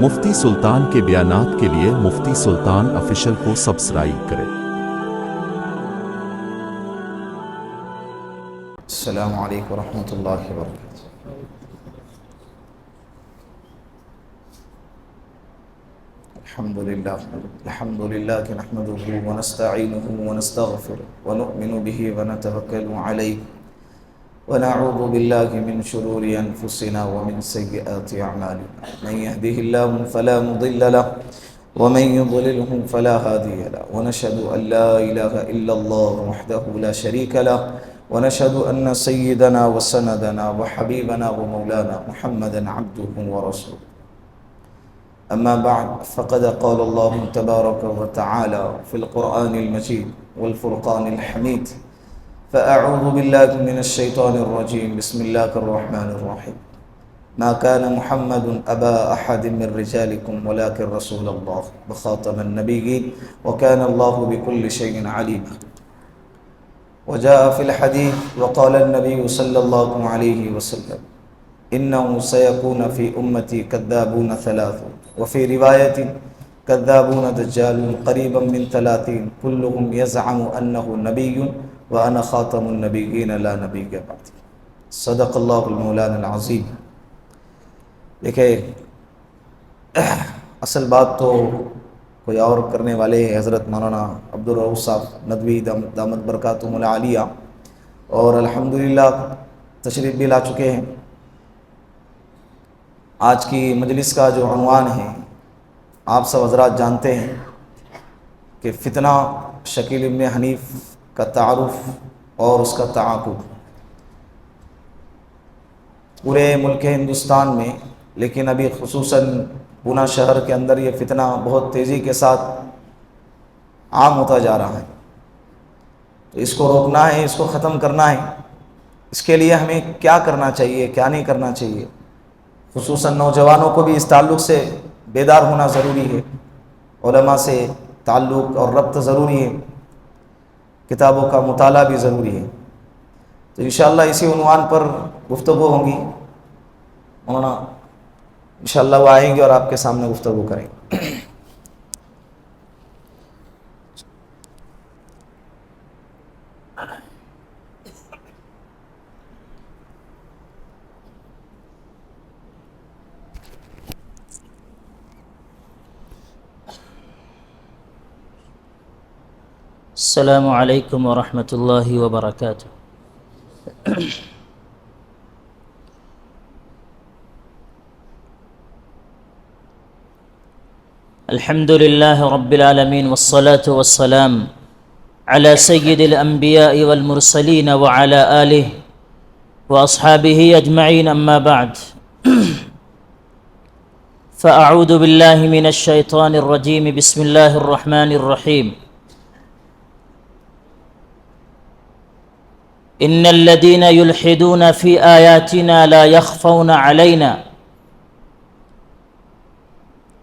مفتی سلطان کے بیانات کے لیے مفتی سلطان آفیشل کو سبسکرائب کریں۔ السلام علیکم ورحمۃ اللہ وبرکاتہ۔ الحمد للہ نحمده ونستعینه ونستغفره ونؤمن به ونتوکل علیہ ونعوذ باللہ من شرور انفسنا ومن سیئات اعمالنا، من يهده الله فلا مضل له ومن يضلله فلا هادي له، ونشهد ان لا اله الا الله وحده لا شريك له، ونشهد ان سيدنا وسندنا وحبيبنا ومولانا محمدا عبده ورسوله، اما بعد فقد قال الله تبارك وتعالى في القرآن المجيد والفرقان الحميد، فأعوذ بالله من الشيطان الرجيم، بسم الله الرحمن الرحيم، ما كان محمد أبا أحد من رجالكم ولكن رسول الله وخاتم النبيين وكان الله بكل شيء عليما. وجاء في الحديث وقال النبي صلى الله عليه وسلم إنه سيكون في أمتي كذابون ثلاثون، وفي رواية كذابون دجالون قريبا من 30 كلهم يزعم أنه نبي وأنا خاتم النبيين لا نبي بعد. صدق اللہ المولانا العظیم۔ دیکھیں، اصل بات تو کوئی اور کرنے والے ہیں، حضرت مولانا عبدالرؤوف صاحب ندوی دامت برکاتہم العالیہ، اور الحمدللہ تشریف بھی لا چکے ہیں۔ آج کی مجلس کا جو عنوان ہے آپ سب حضرات جانتے ہیں کہ فتنہ شکیل ابن حنیف کا تعارف اور اس کا تعاقب پورے ملک ہندوستان میں، لیکن ابھی خصوصاً پونا شہر کے اندر یہ فتنہ بہت تیزی کے ساتھ عام ہوتا جا رہا ہے۔ تو اس کو روکنا ہے، اس کو ختم کرنا ہے، اس کے لیے ہمیں کیا کرنا چاہیے، کیا نہیں کرنا چاہیے، خصوصاً نوجوانوں کو بھی اس تعلق سے بیدار ہونا ضروری ہے، علماء سے تعلق اور ربط ضروری ہے، کتابوں کا مطالعہ بھی ضروری ہے۔ تو انشاءاللہ اسی عنوان پر گفتگو ہوں گی، مولانا انشاءاللہ وہ آئیں گے اور آپ کے سامنے گفتگو کریں گے۔ السلام علیکم ورحمۃ اللہ وبرکاتہ۔ الحمد للہ رب العالمین والصلاة والسلام علی سید الانبیاء والمرسلین وعلی آلہ واصحابہ اجمعین، اما بعد فاعوذ باللہ من الشیطان الرجیم، بسم اللہ الرحمن الرحیم۔ ان الذين يلحدون في آياتنا لا يخفون علينا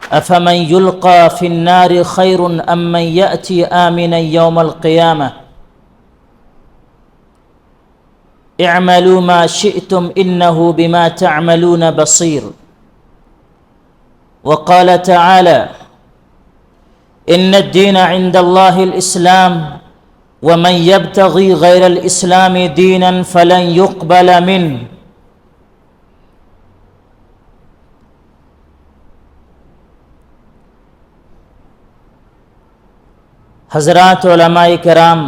افمن يلقى في النار خير ام من يأتي آمنا يوم القيامة اعملوا ما شئتم انه بما تعملون بصير. وقال تعالى ان الدين عند الله الإسلام ومن يبتغي غير الإسلام دينا فلن يقبل منه. حضرات علماء کرام،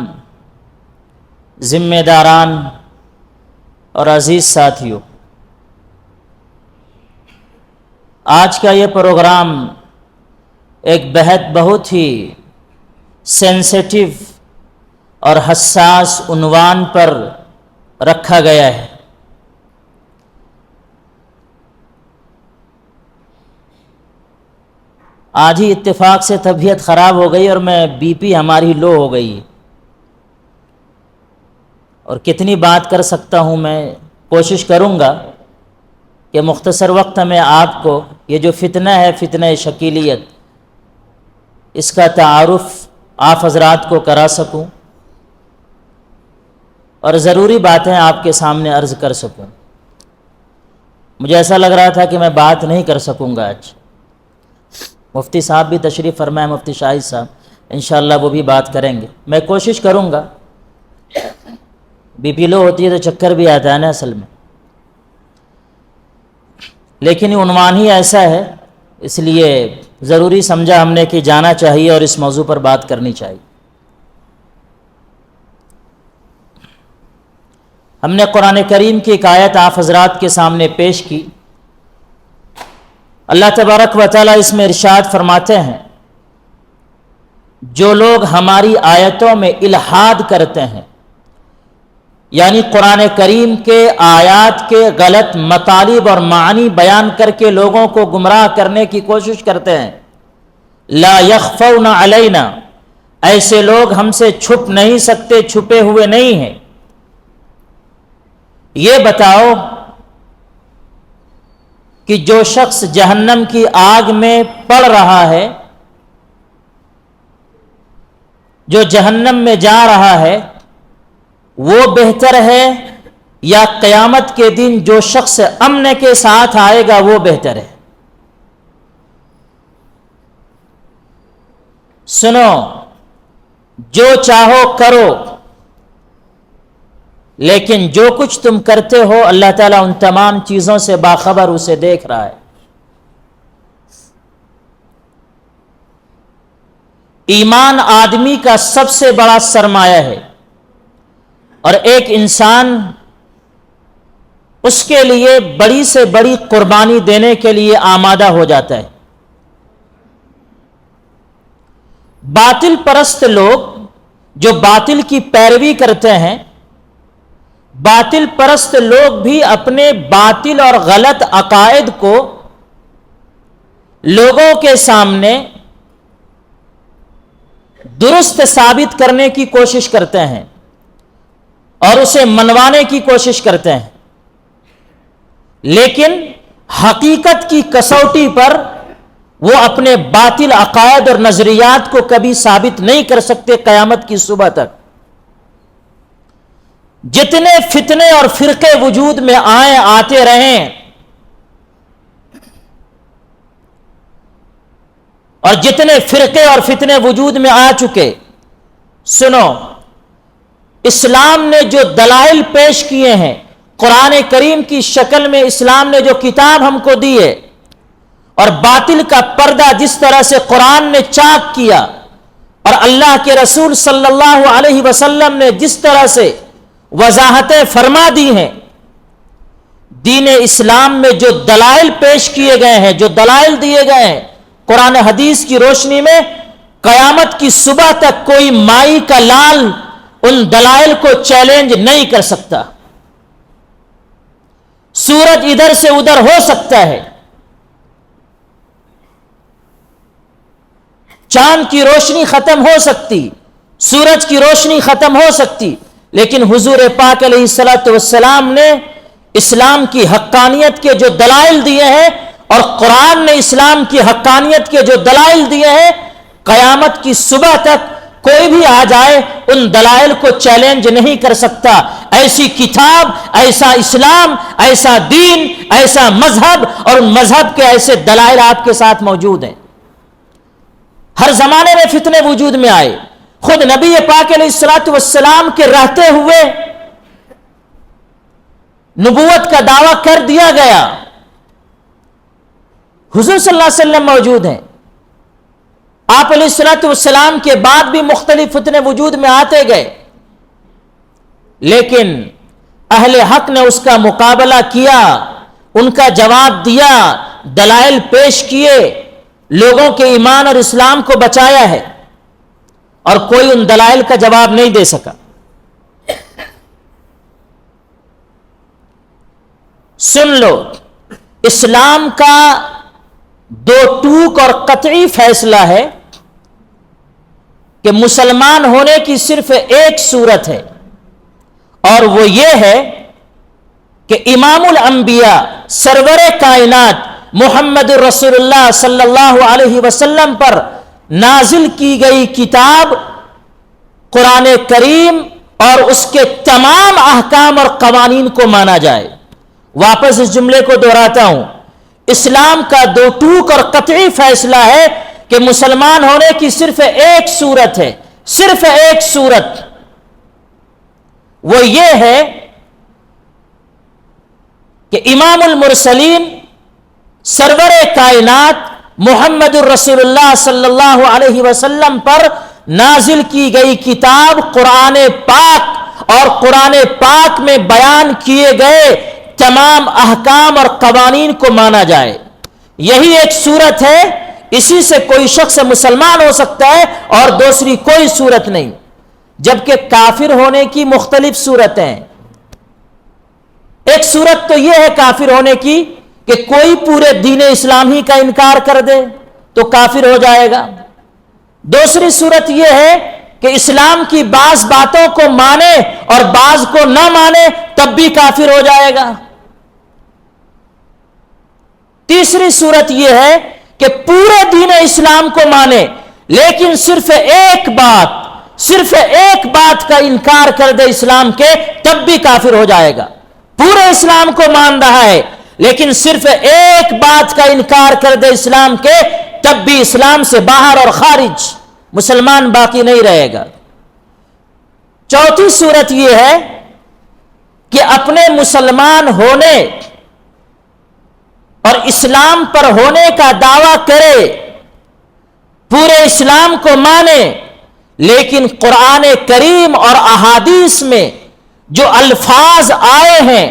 ذمہ داران اور عزیز ساتھیوں، آج کا یہ پروگرام ایک بہت ہی سینسیٹیو اور حساس عنوان پر رکھا گیا ہے۔ آج ہی اتفاق سے طبیعت خراب ہو گئی اور میں بی پی ہماری لو ہو گئی، اور کتنی بات کر سکتا ہوں، میں کوشش کروں گا کہ مختصر وقت میں آپ کو یہ جو فتنہ ہے، فتنہ شکیلیت، اس کا تعارف آپ حضرات کو کرا سکوں اور ضروری باتیں آپ کے سامنے عرض کر سکوں۔ مجھے ایسا لگ رہا تھا کہ میں بات نہیں کر سکوں گا آج، مفتی صاحب بھی تشریف فرمائے، مفتی شاہد صاحب، انشاءاللہ وہ بھی بات کریں گے۔ میں کوشش کروں گا، بی پی لو ہوتی ہے تو چکر بھی آتا ہے نا اصل میں، لیکن یہ عنوان ہی ایسا ہے، اس لیے ضروری سمجھا ہم نے کہ جانا چاہیے اور اس موضوع پر بات کرنی چاہیے۔ ہم نے قرآن کریم کی ایک آیت آپ حضرات کے سامنے پیش کی۔ اللہ تبارک و تعالیٰ اس میں ارشاد فرماتے ہیں، جو لوگ ہماری آیتوں میں الحاد کرتے ہیں، یعنی قرآن کریم کے آیات کے غلط مطالب اور معنی بیان کر کے لوگوں کو گمراہ کرنے کی کوشش کرتے ہیں، لا یخفون علینا، ایسے لوگ ہم سے چھپ نہیں سکتے، چھپے ہوئے نہیں ہیں۔ یہ بتاؤ کہ جو شخص جہنم کی آگ میں پڑ رہا ہے، جو جہنم میں جا رہا ہے، وہ بہتر ہے یا قیامت کے دن جو شخص امن کے ساتھ آئے گا وہ بہتر ہے؟ سنو، جو چاہو کرو، لیکن جو کچھ تم کرتے ہو اللہ تعالیٰ ان تمام چیزوں سے باخبر، اسے دیکھ رہا ہے۔ ایمان آدمی کا سب سے بڑا سرمایہ ہے، اور ایک انسان اس کے لیے بڑی سے بڑی قربانی دینے کے لیے آمادہ ہو جاتا ہے۔ باطل پرست لوگ جو باطل کی پیروی کرتے ہیں، باطل پرست لوگ بھی اپنے باطل اور غلط عقائد کو لوگوں کے سامنے درست ثابت کرنے کی کوشش کرتے ہیں اور اسے منوانے کی کوشش کرتے ہیں، لیکن حقیقت کی کسوٹی پر وہ اپنے باطل عقائد اور نظریات کو کبھی ثابت نہیں کر سکتے قیامت کی صبح تک۔ جتنے فتنے اور فرقے وجود میں آتے رہیں، اور جتنے فرقے اور فتنے وجود میں آ چکے، سنو، اسلام نے جو دلائل پیش کیے ہیں، قرآن کریم کی شکل میں اسلام نے جو کتاب ہم کو دی ہے، اور باطل کا پردہ جس طرح سے قرآن نے چاک کیا، اور اللہ کے رسول صلی اللہ علیہ وسلم نے جس طرح سے وضاحتیں فرما دی ہیں، دین اسلام میں جو دلائل پیش کیے گئے ہیں، جو دلائل دیے گئے ہیں قرآن حدیث کی روشنی میں، قیامت کی صبح تک کوئی مائی کا لال ان دلائل کو چیلنج نہیں کر سکتا۔ سورج ادھر سے ادھر ہو سکتا ہے، چاند کی روشنی ختم ہو سکتی، سورج کی روشنی ختم ہو سکتی، لیکن حضور پاک علیہ الصلوۃ والسلام نے اسلام کی حقانیت کے جو دلائل دیے ہیں، اور قرآن نے اسلام کی حقانیت کے جو دلائل دیے ہیں، قیامت کی صبح تک کوئی بھی آ جائے ان دلائل کو چیلنج نہیں کر سکتا۔ ایسی کتاب، ایسا اسلام، ایسا دین، ایسا مذہب، اور ان مذہب کے ایسے دلائل آپ کے ساتھ موجود ہیں۔ ہر زمانے میں فتنے وجود میں آئے، خود نبی پاک علیہ الصلوۃ والسلام کے رہتے ہوئے نبوت کا دعویٰ کر دیا گیا، حضور صلی اللہ علیہ وسلم موجود ہیں، آپ علیہ الصلوۃ والسلام کے بعد بھی مختلف فتنے وجود میں آتے گئے، لیکن اہل حق نے اس کا مقابلہ کیا، ان کا جواب دیا، دلائل پیش کیے، لوگوں کے ایمان اور اسلام کو بچایا ہے، اور کوئی ان دلائل کا جواب نہیں دے سکا۔ سن لو، اسلام کا دو ٹوک اور قطعی فیصلہ ہے کہ مسلمان ہونے کی صرف ایک صورت ہے، اور وہ یہ ہے کہ امام الانبیاء، سرور کائنات محمد رسول اللہ صلی اللہ علیہ وسلم پر نازل کی گئی کتاب قرآن کریم اور اس کے تمام احکام اور قوانین کو مانا جائے۔ واپس اس جملے کو دہراتا ہوں، اسلام کا دو ٹوک اور قطعی فیصلہ ہے کہ مسلمان ہونے کی صرف ایک صورت ہے، صرف ایک صورت، وہ یہ ہے کہ امام المرسلین سرور کائنات محمد الرسول اللہ صلی اللہ علیہ وسلم پر نازل کی گئی کتاب قرآن پاک اور قرآن پاک میں بیان کیے گئے تمام احکام اور قوانین کو مانا جائے. یہی ایک صورت ہے، اسی سے کوئی شخص مسلمان ہو سکتا ہے اور دوسری کوئی صورت نہیں. جبکہ کافر ہونے کی مختلف صورتیں ہیں. ایک صورت تو یہ ہے کافر ہونے کی کہ کوئی پورے دین اسلام ہی کا انکار کر دے تو کافر ہو جائے گا. دوسری صورت یہ ہے کہ اسلام کی بعض باتوں کو مانے اور بعض کو نہ مانے تب بھی کافر ہو جائے گا. تیسری صورت یہ ہے کہ پورے دین اسلام کو مانے لیکن صرف ایک بات کا انکار کر دے اسلام کے تب بھی کافر ہو جائے گا. پورے اسلام کو مان رہا ہے لیکن صرف ایک بات کا انکار کر دے اسلام کے تب بھی اسلام سے باہر اور خارج، مسلمان باقی نہیں رہے گا. چوتھی صورت یہ ہے کہ اپنے مسلمان ہونے اور اسلام پر ہونے کا دعویٰ کرے، پورے اسلام کو مانے، لیکن قرآن کریم اور احادیث میں جو الفاظ آئے ہیں،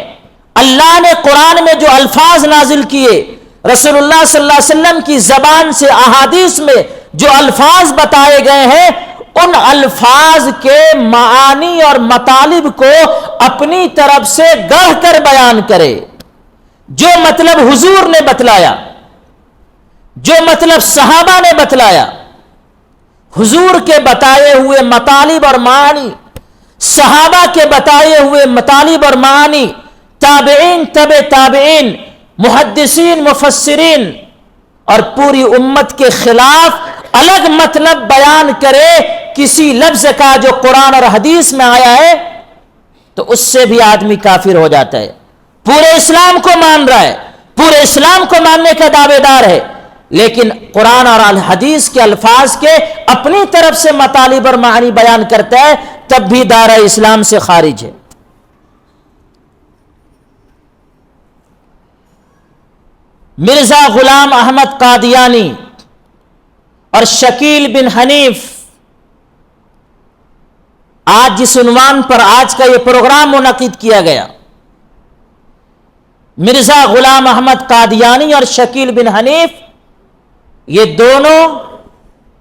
اللہ نے قرآن میں جو الفاظ نازل کیے، رسول اللہ صلی اللہ علیہ وسلم کی زبان سے احادیث میں جو الفاظ بتائے گئے ہیں، ان الفاظ کے معانی اور مطالب کو اپنی طرف سے گڑھ کر بیان کرے. جو مطلب حضور نے بتلایا، جو مطلب صحابہ نے بتلایا، حضور کے بتائے ہوئے مطالب اور معانی، صحابہ کے بتائے ہوئے مطالب اور معانی، تابعین، تبع تابعین، محدثین، مفسرین اور پوری امت کے خلاف الگ مطلب بیان کرے کسی لفظ کا جو قرآن اور حدیث میں آیا ہے، تو اس سے بھی آدمی کافر ہو جاتا ہے. پورے اسلام کو مان رہا ہے، پورے اسلام کو ماننے کا دعوے دار ہے، لیکن قرآن اور حدیث کے الفاظ کے اپنی طرف سے مطالب اور معنی بیان کرتا ہے، تب بھی دائرہ اسلام سے خارج ہے. مرزا غلام احمد قادیانی اور شکیل بن حنیف، آج جس عنوان پر آج کا یہ پروگرام منعقد کیا گیا، مرزا غلام احمد قادیانی اور شکیل بن حنیف، یہ دونوں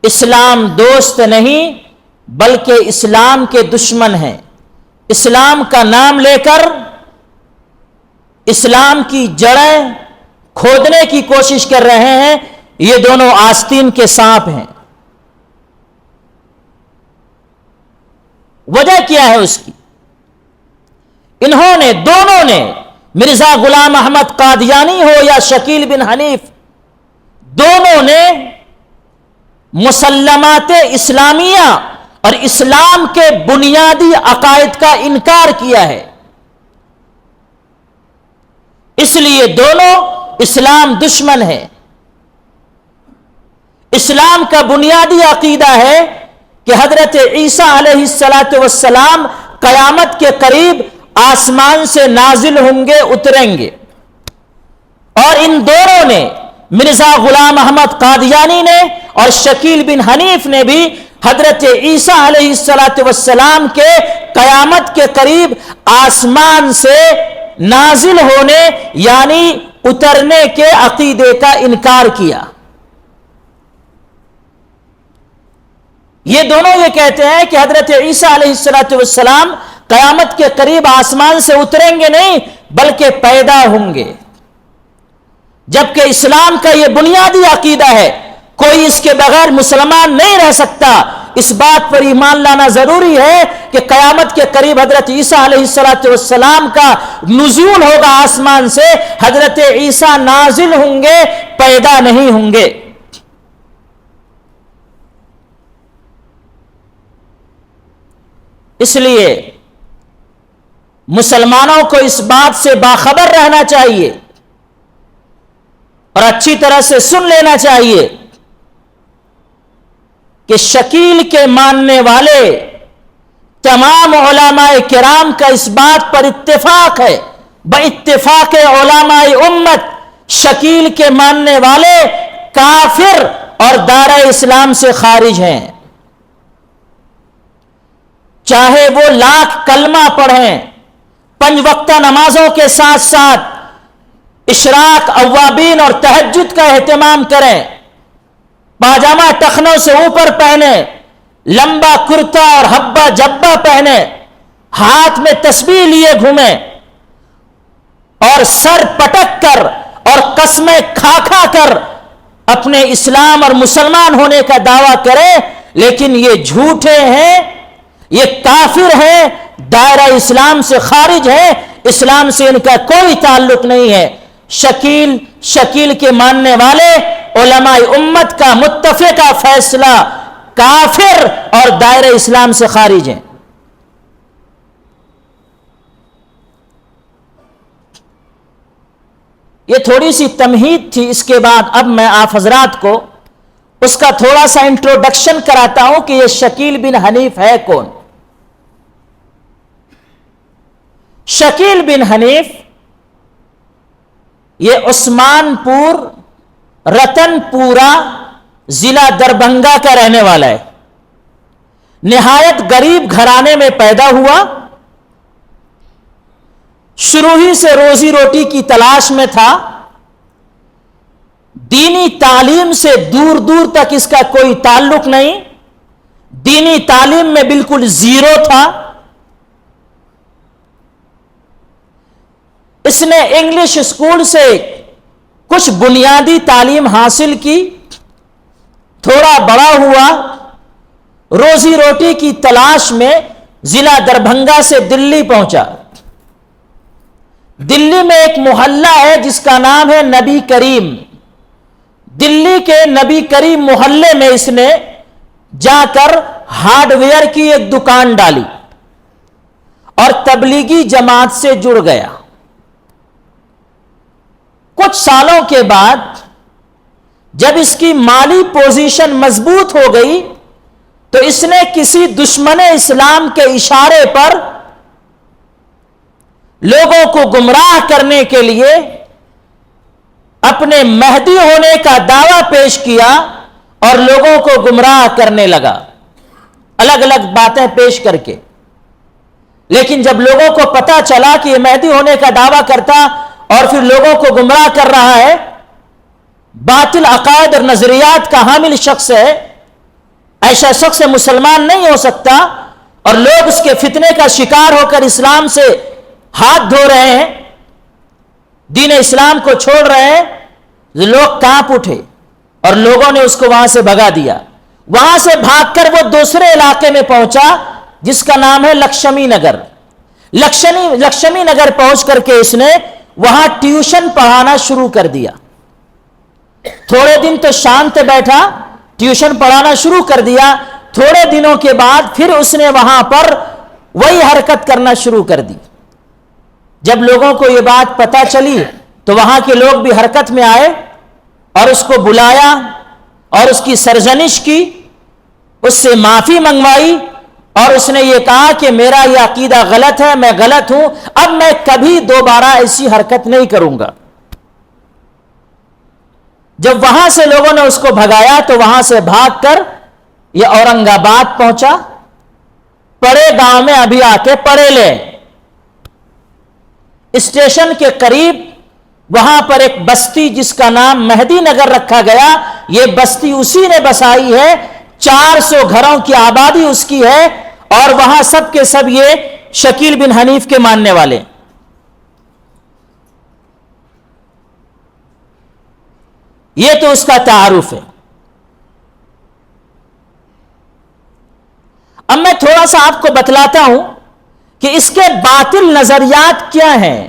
اسلام دوست نہیں بلکہ اسلام کے دشمن ہیں. اسلام کا نام لے کر اسلام کی جڑیں کھودنے کی کوشش کر رہے ہیں. یہ دونوں آستین کے سانپ ہیں. وجہ کیا ہے اس کی؟ انہوں نے، دونوں نے، مرزا غلام احمد قادیانی ہو یا شکیل بن حنیف، دونوں نے مسلمات اسلامیہ اور اسلام کے بنیادی عقائد کا انکار کیا ہے. اس لیے دونوں اسلام دشمن ہیں. اسلام کا بنیادی عقیدہ ہے کہ حضرت عیسیٰ علیہ السلام قیامت کے قریب آسمان سے نازل ہوں گے، اتریں گے. اور ان دونوں نے، مرزا غلام احمد قادیانی نے اور شکیل بن حنیف نے بھی حضرت عیسیٰ علیہ السلام کے قیامت کے قریب آسمان سے نازل ہونے یعنی اترنے کے عقیدے کا انکار کیا. یہ دونوں یہ کہتے ہیں کہ حضرت عیسیٰ علیہ السلام قیامت کے قریب آسمان سے اتریں گے نہیں بلکہ پیدا ہوں گے. جبکہ اسلام کا یہ بنیادی عقیدہ ہے، کوئی اس کے بغیر مسلمان نہیں رہ سکتا. اس بات پر ایمان لانا ضروری ہے کہ قیامت کے قریب حضرت عیسیٰ علیہ السلام کا نزول ہوگا آسمان سے. حضرت عیسیٰ نازل ہوں گے، پیدا نہیں ہوں گے. اس لیے مسلمانوں کو اس بات سے باخبر رہنا چاہیے اور اچھی طرح سے سن لینا چاہیے کہ شکیل کے ماننے والے تمام علماء کرام کا اس بات پر اتفاق ہے، باتفاق علماء امت، شکیل کے ماننے والے کافر اور دائرہ اسلام سے خارج ہیں، چاہے وہ لاکھ کلمہ پڑھیں، 5 وقتہ نمازوں کے ساتھ ساتھ اشراق، اوابین اور تہجد کا اہتمام کریں، پاجامہ ٹخنوں سے اوپر پہنے، لمبا کرتا اور ہبا جبا پہنے، ہاتھ میں تسبیح لیے گھومیں اور سر پٹک کر اور قسمیں کھا کھا کر اپنے اسلام اور مسلمان ہونے کا دعویٰ کریں، لیکن یہ جھوٹے ہیں، یہ کافر ہیں، دائرہ اسلام سے خارج ہیں، اسلام سے ان کا کوئی تعلق نہیں ہے۔ شکیل کے ماننے والے علماء امت کا متفقہ فیصلہ کافر اور دائرہ اسلام سے خارج ہیں۔ یہ تھوڑی سی تمہید تھی، اس کے بعد اب میں آپ حضرات کو اس کا تھوڑا سا انٹروڈکشن کراتا ہوں کہ یہ شکیل بن حنیف ہے کون۔ شکیل بن حنیف یہ عثمان پور رتن پورا ضلع دربھنگہ کا رہنے والا ہے، نہایت غریب گھرانے میں پیدا ہوا، شروع ہی سے روزی روٹی کی تلاش میں تھا، دینی تعلیم سے دور دور تک اس کا کوئی تعلق نہیں، دینی تعلیم میں بالکل زیرو تھا۔ اس نے انگلش اسکول سے کچھ بنیادی تعلیم حاصل کی، تھوڑا بڑا ہوا، روزی روٹی کی تلاش میں ضلع دربھنگہ سے دلی پہنچا۔ دلی میں ایک محلہ ہے جس کا نام ہے نبی کریم، دلی کے نبی کریم محلے میں اس نے جا کر ہارڈ ویئر کی ایک دکان ڈالی اور تبلیغی جماعت سے جڑ گیا۔ کچھ سالوں کے بعد جب اس کی مالی پوزیشن مضبوط ہو گئی تو اس نے کسی دشمن اسلام کے اشارے پر لوگوں کو گمراہ کرنے کے لیے اپنے مہدی ہونے کا دعویٰ پیش کیا اور لوگوں کو گمراہ کرنے لگا الگ الگ باتیں پیش کر کے۔ لیکن جب لوگوں کو پتا چلا کہ یہ مہدی ہونے کا دعویٰ کرتا اور پھر لوگوں کو گمراہ کر رہا ہے، باطل عقائد اور نظریات کا حامل شخص ہے، ایسا شخص مسلمان نہیں ہو سکتا، اور لوگ اس کے فتنے کا شکار ہو کر اسلام سے ہاتھ دھو رہے ہیں، دین اسلام کو چھوڑ رہے ہیں، لوگ کانپ اٹھے اور لوگوں نے اس کو وہاں سے بھگا دیا۔ وہاں سے بھاگ کر وہ دوسرے علاقے میں پہنچا جس کا نام ہے لکشمی نگر۔ لکشمی نگر پہنچ کر کے اس نے وہاں ٹیوشن پڑھانا شروع کر دیا۔ تھوڑے دن تو شانت بیٹھا، ٹیوشن پڑھانا شروع کر دیا، تھوڑے دنوں کے بعد پھر اس نے وہاں پر وہی حرکت کرنا شروع کر دی۔ جب لوگوں کو یہ بات پتہ چلی تو وہاں کے لوگ بھی حرکت میں آئے اور اس کو بلایا اور اس کی سرزنش کی، اس سے معافی منگوائی اور اس نے یہ کہا کہ میرا یہ عقیدہ غلط ہے، میں غلط ہوں، اب میں کبھی دوبارہ ایسی حرکت نہیں کروں گا۔ جب وہاں سے لوگوں نے اس کو بھگایا تو وہاں سے بھاگ کر یہ اورنگ آباد پہنچا، پڑے گاؤں میں ابھی آ کے پڑے لے اسٹیشن کے قریب وہاں پر ایک بستی جس کا نام مہدی نگر رکھا گیا، یہ بستی اسی نے بسائی ہے، 400 گھروں کی آبادی اس کی ہے، اور وہاں سب کے سب یہ شکیل بن حنیف کے ماننے والے۔ یہ تو اس کا تعارف ہے۔ اب میں تھوڑا سا آپ کو بتلاتا ہوں کہ اس کے باطل نظریات کیا ہیں،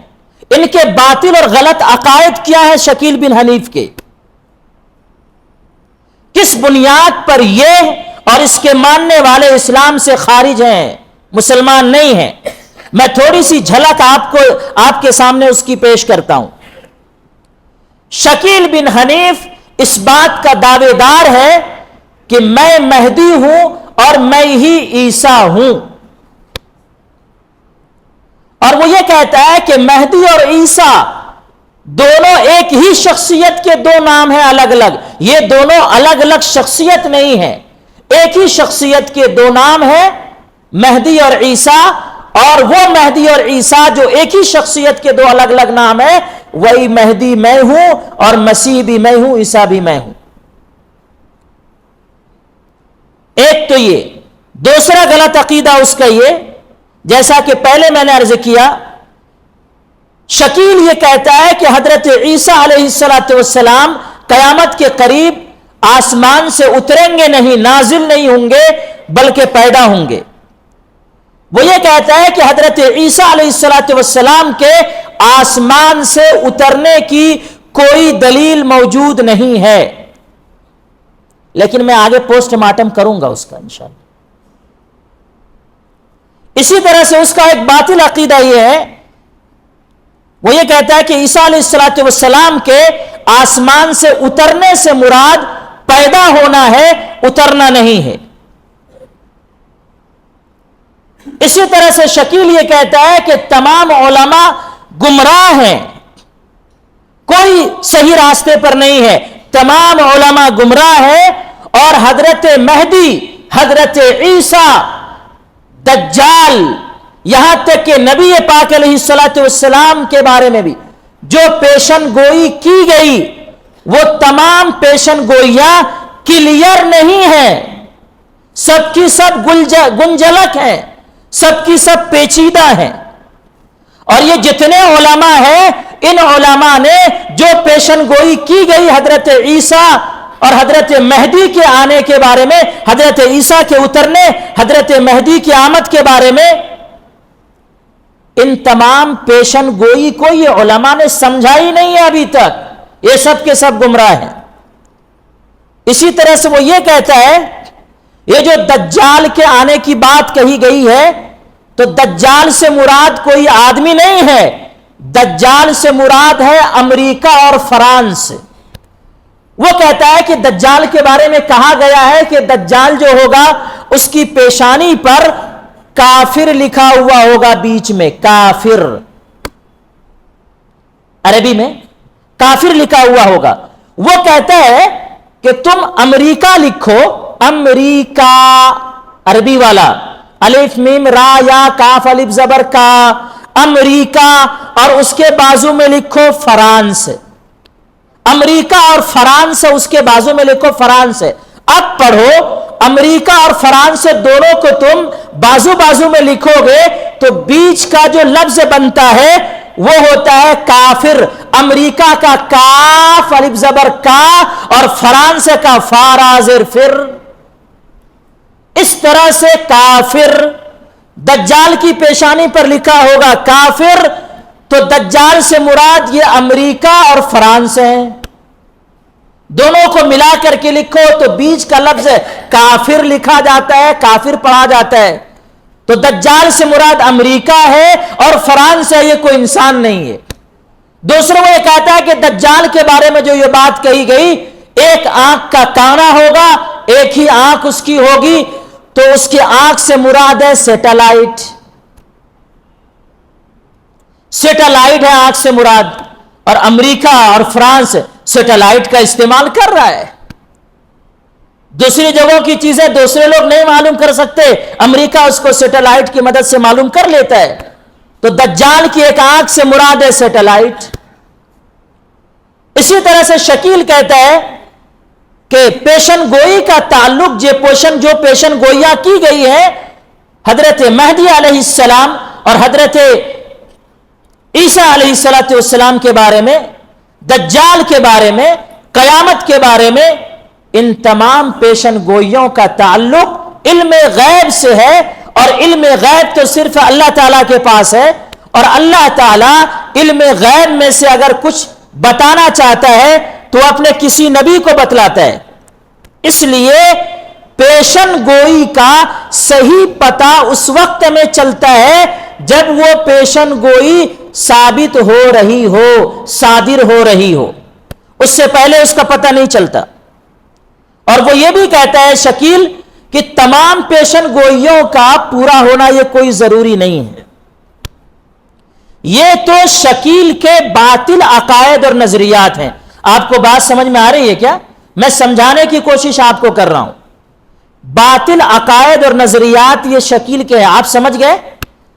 ان کے باطل اور غلط عقائد کیا ہیں شکیل بن حنیف کے، کس بنیاد پر یہ اور اس کے ماننے والے اسلام سے خارج ہیں، مسلمان نہیں ہیں۔ میں تھوڑی سی جھلک آپ کے سامنے اس کی پیش کرتا ہوں۔ شکیل بن حنیف اس بات کا دعوے دار ہے کہ میں مہدی ہوں اور میں ہی عیسیٰ ہوں، اور وہ یہ کہتا ہے کہ مہدی اور عیسیٰ دونوں ایک ہی شخصیت کے دو نام ہیں الگ الگ، یہ دونوں الگ الگ شخصیت نہیں ہیں، ایک ہی شخصیت کے دو نام ہیں مہدی اور عیسیٰ، اور وہ مہدی اور عیسیٰ جو ایک ہی شخصیت کے دو الگ الگ نام ہیں، وہی مہدی میں ہوں اور مسیح بھی میں ہوں، عیسیٰ بھی میں ہوں۔ ایک تو یہ، دوسرا غلط عقیدہ اس کا یہ، جیسا کہ پہلے میں نے عرض کیا، شکیل یہ کہتا ہے کہ حضرت عیسیٰ علیہ السلام قیامت کے قریب آسمان سے اتریں گے نہیں، نازل نہیں ہوں گے، بلکہ پیدا ہوں گے۔ وہ یہ کہتا ہے کہ حضرت عیسیٰ علیہ السلام کے آسمان سے اترنے کی کوئی دلیل موجود نہیں ہے، لیکن میں آگے پوسٹ مارٹم کروں گا اس کا انشاءاللہ۔ اسی طرح سے اس کا ایک باطل عقیدہ یہ ہے، وہ یہ کہتا ہے کہ عیسیٰ علیہ السلام کے آسمان سے اترنے سے مراد پیدا ہونا ہے، اترنا نہیں ہے۔ اسی طرح سے شکیل یہ کہتا ہے کہ تمام علماء گمراہ ہیں، کوئی صحیح راستے پر نہیں ہے، تمام علماء گمراہ ہیں، اور حضرت مہدی، حضرت عیسیٰ، دجال، یہاں تک کہ نبی پاک علیہ السلام کے بارے میں بھی جو پیشن گوئی کی گئی، وہ تمام پیشن گوئیاں کلیئر نہیں ہیں، سب کی سب گنجلک ہیں، سب کی سب پیچیدہ ہیں۔ اور یہ جتنے علماء ہیں، ان علماء نے جو پیشن گوئی کی گئی حضرت عیسیٰ اور حضرت مہدی کے آنے کے بارے میں، حضرت عیسیٰ کے اترنے، حضرت مہدی کی آمد کے بارے میں، ان تمام پیشن گوئی کو یہ علماء نے سمجھا ہی نہیں ہے ابھی تک، یہ سب کے سب گمراہ ہیں۔ اسی طرح سے وہ یہ کہتا ہے، یہ جو دجال کے آنے کی بات کہی گئی ہے، تو دجال سے مراد کوئی آدمی نہیں ہے، دجال سے مراد ہے امریکہ اور فرانس۔ وہ کہتا ہے کہ دجال کے بارے میں کہا گیا ہے کہ دجال جو ہوگا اس کی پیشانی پر کافر لکھا ہوا ہوگا، بیچ میں کافر، عربی میں کافر لکھا ہوا ہوگا۔ وہ کہتا ہے کہ تم امریکہ لکھو، امریکہ عربی والا، الف میم را یا کاف الف زبر کا، امریکہ، اور اس کے بازو میں لکھو فرانس، امریکہ اور فرانس، اس کے بازو میں لکھو فرانس۔ اب پڑھو، امریکہ اور فرانس دونوں کو تم بازو بازو میں لکھو گے تو بیچ کا جو لفظ بنتا ہے وہ ہوتا ہے کافر، امریکہ کا کاف الف زبر کا اور فرانس کا فارازر فر، اس طرح سے کافر۔ دجال کی پیشانی پر لکھا ہوگا کافر، تو دجال سے مراد یہ امریکہ اور فرانس ہیں، دونوں کو ملا کر کے لکھو تو بیچ کا لفظ کافر لکھا جاتا ہے، کافر پڑھا جاتا ہے۔ تو دجال سے مراد امریکہ ہے اور فرانس ہے، یہ کوئی انسان نہیں ہے۔ دوسرا وہ یہ کہتا ہے کہ دجال کے بارے میں جو یہ بات کہی گئی، ایک آنکھ کا کانا ہوگا، ایک ہی آنکھ اس کی ہوگی، تو اس کی آنکھ سے مراد ہے سیٹلائٹ، سیٹلائٹ ہے آنکھ سے مراد، اور امریکہ اور فرانس سیٹلائٹ کا استعمال کر رہا ہے۔ دوسری جگہوں کی چیزیں دوسرے لوگ نہیں معلوم کر سکتے، امریکہ اس کو سیٹلائٹ کی مدد سے معلوم کر لیتا ہے۔ تو دجال کی ایک آنکھ سے مراد ہے سیٹلائٹ۔ اسی طرح سے شکیل کہتا ہے کہ پیشن گوئی کا تعلق جو پیشن گوئیاں کی گئی ہے حضرت مہدی علیہ السلام اور حضرت عیسیٰ علیہ السلام کے بارے میں، دجال کے بارے میں، قیامت کے بارے میں، ان تمام پیشن گوئیوں کا تعلق علم غیب سے ہے، اور علم غیب تو صرف اللہ تعالیٰ کے پاس ہے، اور اللہ تعالیٰ علم غیب میں سے اگر کچھ بتانا چاہتا ہے تو اپنے کسی نبی کو بتلاتا ہے۔ اس لیے پیشن گوئی کا صحیح پتہ اس وقت میں چلتا ہے جب وہ پیشن گوئی ثابت ہو رہی ہو، صادر ہو رہی ہو۔ اس سے پہلے اس کا پتہ نہیں چلتا. اور وہ یہ بھی کہتا ہے شکیل کہ تمام پیشن گوئیوں کا پورا ہونا یہ کوئی ضروری نہیں ہے. یہ تو شکیل کے باطل عقائد اور نظریات ہیں. آپ کو بات سمجھ میں آ رہی ہے کیا؟ میں سمجھانے کی کوشش آپ کو کر رہا ہوں. باطل عقائد اور نظریات یہ شکیل کے ہیں. آپ سمجھ گئے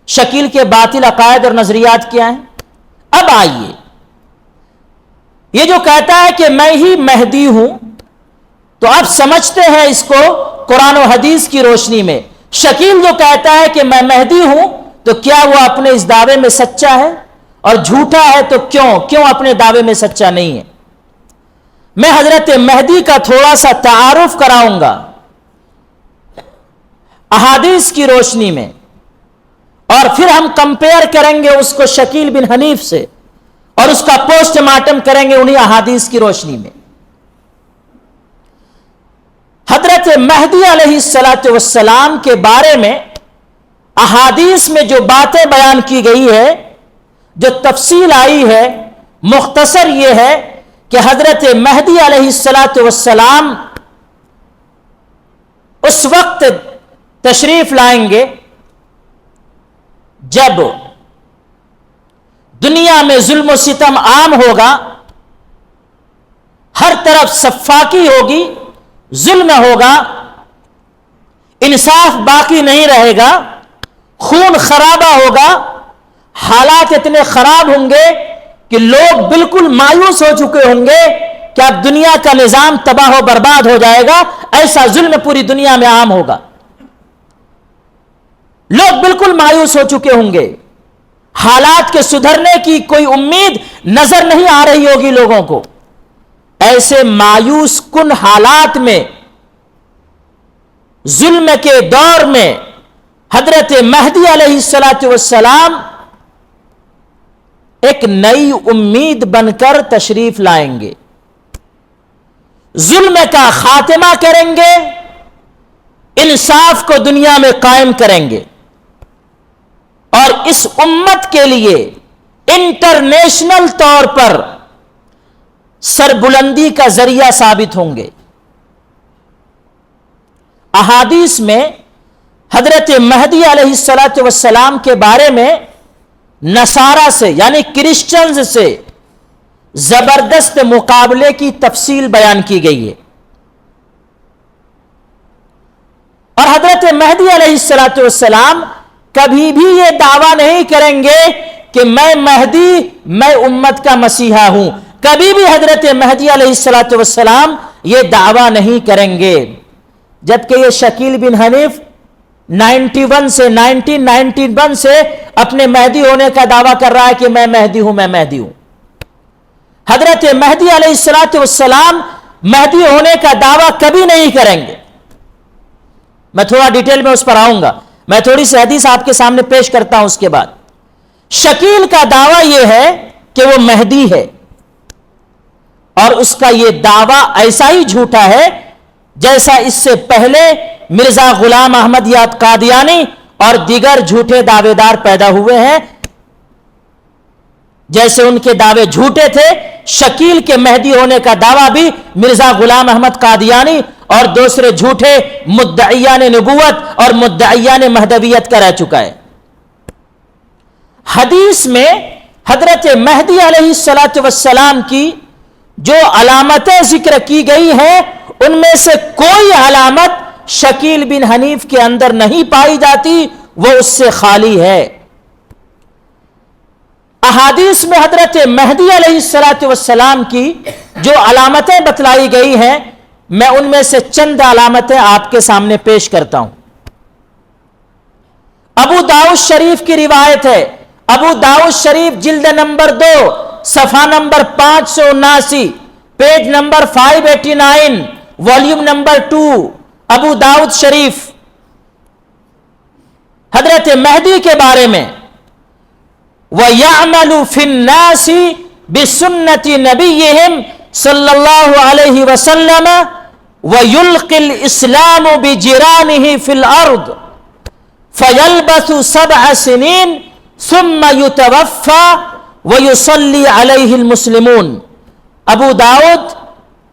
شکیل کے باطل عقائد اور نظریات کیا ہیں؟ اب آئیے، یہ جو کہتا ہے کہ میں ہی مہدی ہوں، تو آپ سمجھتے ہیں اس کو قرآن و حدیث کی روشنی میں. شکیل جو کہتا ہے کہ میں مہدی ہوں، تو کیا وہ اپنے اس دعوے میں سچا ہے؟ اور جھوٹا ہے تو کیوں اپنے دعوے میں سچا نہیں ہے؟ میں حضرت مہدی کا تھوڑا سا تعارف کراؤں گا احادیث کی روشنی میں، اور پھر ہم کمپیئر کریں گے اس کو شکیل بن حنیف سے، اور اس کا پوسٹ مارٹم کریں گے انہی احادیث کی روشنی میں. حضرت مہدی علیہ السلام کے بارے میں احادیث میں جو باتیں بیان کی گئی ہے، جو تفصیل آئی ہے، مختصر یہ ہے کہ حضرت مہدی علیہ السلام اس وقت تشریف لائیں گے جب دنیا میں ظلم و ستم عام ہوگا، ہر طرف سفاکی ہوگی، ظلم ہوگا، انصاف باقی نہیں رہے گا، خون خرابہ ہوگا، حالات اتنے خراب ہوں گے کہ لوگ بالکل مایوس ہو چکے ہوں گے کہ اب دنیا کا نظام تباہ و برباد ہو جائے گا. ایسا ظلم پوری دنیا میں عام ہوگا، لوگ بالکل مایوس ہو چکے ہوں گے، حالات کے سدھرنے کی کوئی امید نظر نہیں آ رہی ہوگی لوگوں کو. ایسے مایوس کن حالات میں، ظلم کے دور میں، حضرت مہدی علیہ السلام ایک نئی امید بن کر تشریف لائیں گے، ظلم کا خاتمہ کریں گے، انصاف کو دنیا میں قائم کریں گے، اور اس امت کے لیے انٹرنیشنل طور پر سربلندی کا ذریعہ ثابت ہوں گے. احادیث میں حضرت مہدی علیہ السلام کے بارے میں نصارہ سے یعنی کرسچنز سے زبردست مقابلے کی تفصیل بیان کی گئی ہے. اور حضرت مہدی علیہ السلام کبھی بھی یہ دعویٰ نہیں کریں گے کہ میں مہدی، میں امت کا مسیحا ہوں. کبھی بھی حضرت مہدی علیہ السلام یہ دعویٰ نہیں کریں گے. جبکہ یہ شکیل بن حنیف 1991 سے اپنے مہدی ہونے کا دعویٰ کر رہا ہے کہ میں مہدی ہوں، میں مہدی ہوں. حضرت مہدی علیہ السلام مہدی ہونے کا دعویٰ کبھی نہیں کریں گے. میں تھوڑا ڈیٹیل میں اس پر آؤں گا، میں تھوڑی سی حدیث آپ کے سامنے پیش کرتا ہوں. اس کے بعد شکیل کا دعویٰ یہ ہے کہ وہ مہدی ہے، اور اس کا یہ دعویٰ ایسا ہی جھوٹا ہے جیسا اس سے پہلے مرزا غلام احمد یاد قادیانی اور دیگر جھوٹے دعوے دار پیدا ہوئے ہیں. جیسے ان کے دعوے جھوٹے تھے، شکیل کے مہدی ہونے کا دعویٰ بھی مرزا غلام احمد قادیانی اور دوسرے جھوٹے مدعیان نبوت اور مدعیان مہدویت کا رہ چکا ہے. حدیث میں حضرت مہدی علیہ السلام کی جو علامتیں ذکر کی گئی ہیں، ان میں سے کوئی علامت شکیل بن حنیف کے اندر نہیں پائی جاتی، وہ اس سے خالی ہے. احادیث میں حضرت مہدی علیہ السلام کی جو علامتیں بتلائی گئی ہیں، میں ان میں سے چند علامتیں آپ کے سامنے پیش کرتا ہوں. ابو داؤد شریف کی روایت ہے، ابو داؤد شریف جلد نمبر 2 صفحہ number 579، page number 589، volume number 2، ابو داؤد شریف. حضرت مہدی کے بارے میں وَيَعْمَلُ فِي النَّاسِ بِسُنَّةِ نَبِيِّهِمْ صلی اللہ علیہ وسلم وَيُلْقِ الْإِسْلَامُ بِجِرَانِهِ فِي الْأَرْضِ فَيَلْبَثُ 7 سِنِينَ ثُمَّ يُتَوَفَّى وَيُصَلِّي عَلَيْهِ الْمُسْلِمُونَ. ابو داؤد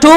2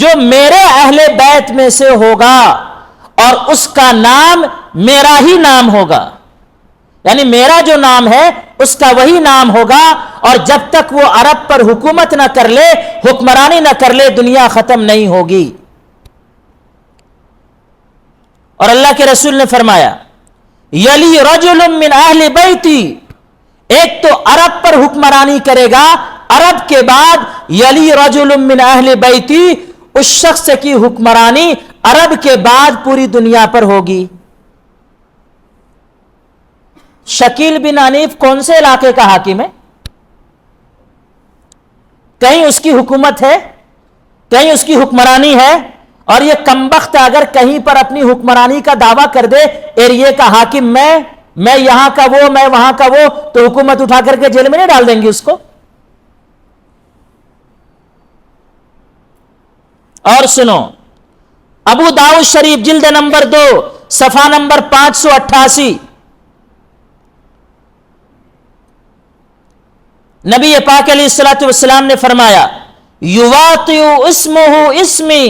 جو میرے اہل بیت میں سے ہوگا اور اس کا نام میرا ہی نام ہوگا، یعنی میرا جو نام ہے اس کا وہی نام ہوگا، اور جب تک وہ عرب پر حکومت نہ کر لے، حکمرانی نہ کر لے، دنیا ختم نہیں ہوگی۔ اور اللہ کے رسول نے فرمایا یلی رجل من اہل بیتی، ایک تو عرب پر حکمرانی کرے گا، عرب کے بعد یلی رجل من اہل بیتی، اس شخص کی حکمرانی عرب کے بعد پوری دنیا پر ہوگی۔ شکیل بن حنیف کون سے علاقے کا حاکم ہے؟ کہیں اس کی حکومت ہے، کہیں اس کی حکمرانی ہے، اور یہ کمبخت اگر کہیں پر اپنی حکمرانی کا دعویٰ کر دے، ایریے کا حاکم میں یہاں کا وہ، میں وہاں کا وہ، تو حکومت اٹھا کر کے جیل میں نہیں ڈال دیں گے اس کو؟ اور سنو، ابو داؤد شریف جلد نمبر 2 صفحہ نمبر 588، نبی پاک علیہ الصلوۃ والسلام نے فرمایا یواطئ اسمہ اسمی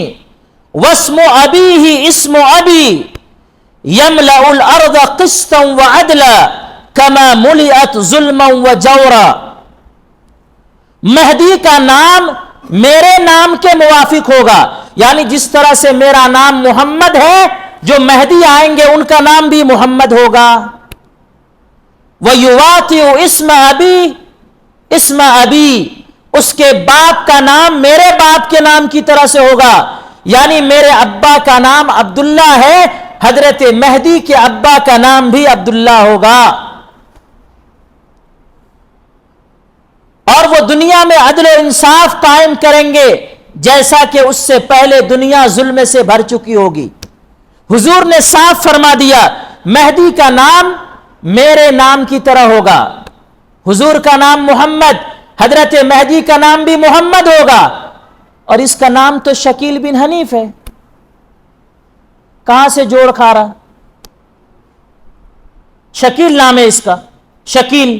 واسم ابیہ اسم ابی یملأ الارض قسطا وعدلا کما ملئت ظلما وجورا، مہدی کا نام میرے نام کے موافق ہوگا، یعنی جس طرح سے میرا نام محمد ہے، جو مہدی آئیں گے ان کا نام بھی محمد ہوگا۔ وَيُوَاطِعُ اسْمَ أَبِي اسم ابی، اس کے باپ کا نام میرے باپ کے نام کی طرح سے ہوگا، یعنی میرے ابا کا نام عبداللہ ہے، حضرت مہدی کے ابا کا نام بھی عبداللہ ہوگا، اور وہ دنیا میں عدل و انصاف قائم کریں گے جیسا کہ اس سے پہلے دنیا ظلم سے بھر چکی ہوگی۔ حضور نے صاف فرما دیا مہدی کا نام میرے نام کی طرح ہوگا، حضور کا نام محمد، حضرت مہدی کا نام بھی محمد ہوگا، اور اس کا نام تو شکیل بن حنیف ہے، کہاں سے جوڑ کھا رہا؟ شکیل نام ہے اس کا، شکیل۔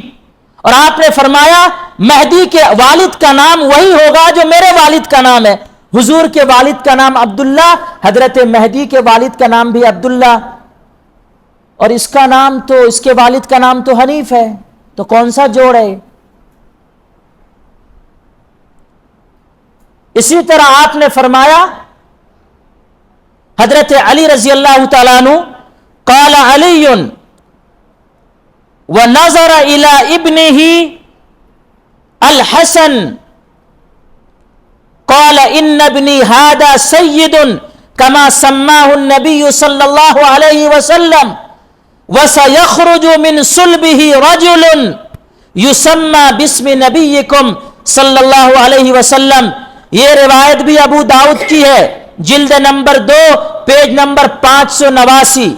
اور آپ نے فرمایا مہدی کے والد کا نام وہی ہوگا جو میرے والد کا نام ہے، حضور کے والد کا نام عبداللہ، حضرت مہدی کے والد کا نام بھی عبداللہ، اور اس کا نام تو، اس کے والد کا نام تو حنیف ہے، تو کون سا جوڑ ہے؟ اسی طرح آپ نے فرمایا حضرت علی رضی اللہ تعالیٰ عنہ قال علی ونظر الى ابنه الحسن قال ان ابنی هذا سید كما سماه النبي صلی اللہ علیہ وسلم وسيخرج من صلبه رجل يسمى باسم نبيكم صلی اللہ علیہ وسلم۔ یہ روایت بھی ابو داؤد کی ہے، جلد نمبر 2 پیج نمبر 589۔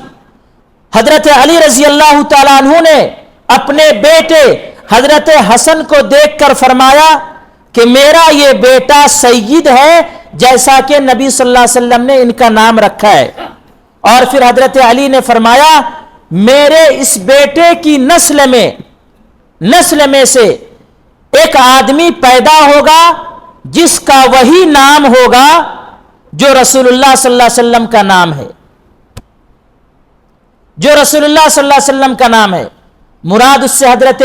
حضرت علی رضی اللہ تعالیٰ عنہ نے اپنے بیٹے حضرت حسن کو دیکھ کر فرمایا کہ میرا یہ بیٹا سید ہے جیسا کہ نبی صلی اللہ علیہ وسلم نے ان کا نام رکھا ہے، اور پھر حضرت علی نے فرمایا میرے اس بیٹے کی نسل میں سے ایک آدمی پیدا ہوگا جس کا وہی نام ہوگا جو رسول اللہ صلی اللہ علیہ وسلم کا نام ہے، جو رسول اللہ صلی اللہ علیہ وسلم کا نام ہے۔ مراد اس سے حضرت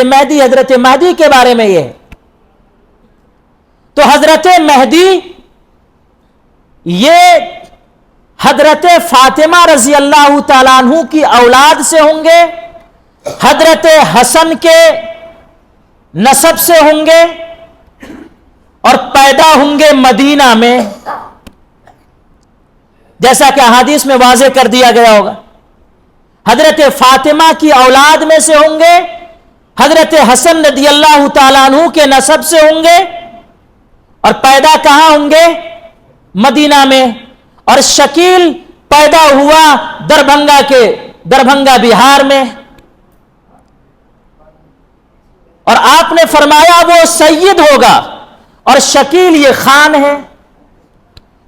مہدی کے بارے میں یہ ہے۔ تو حضرت مہدی یہ حضرت فاطمہ رضی اللہ تعالیٰ عنہ کی اولاد سے ہوں گے، حضرت حسن کے نسب سے ہوں گے، اور پیدا ہوں گے مدینہ میں، جیسا کہ احادیث میں واضح کر دیا گیا ہوگا۔ حضرت فاطمہ کی اولاد میں سے ہوں گے، حضرت حسن رضی اللہ تعالیٰ عنہ کے نسب سے ہوں گے، اور پیدا کہاں ہوں گے؟ مدینہ میں۔ اور شکیل پیدا ہوا دربھنگا بہار میں، اور آپ نے فرمایا وہ سید ہوگا، اور شکیل یہ خان ہے،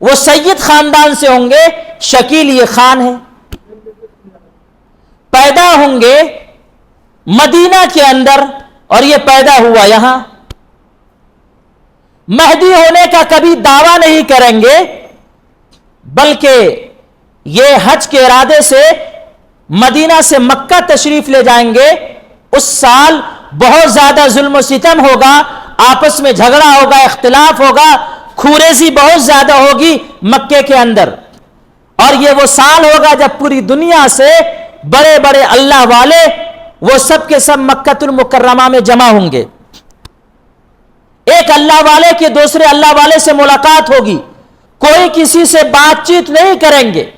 وہ سید خاندان سے ہوں گے، شکیل یہ خان ہے، پیدا ہوں گے مدینہ کے اندر، اور یہ پیدا ہوا یہاں۔ مہدی ہونے کا کبھی دعویٰ نہیں کریں گے، بلکہ یہ حج کے ارادے سے مدینہ سے مکہ تشریف لے جائیں گے، اس سال بہت زیادہ ظلم و ستم ہوگا، آپس میں جھگڑا ہوگا، اختلاف ہوگا، خوریزی بہت زیادہ ہوگی مکے کے اندر، اور یہ وہ سال ہوگا جب پوری دنیا سے بڑے بڑے اللہ والے وہ سب کے سب مکۃ المکرمہ میں جمع ہوں گے، ایک اللہ والے کے دوسرے اللہ والے سے ملاقات ہوگی، کوئی کسی سے بات چیت نہیں کریں گے،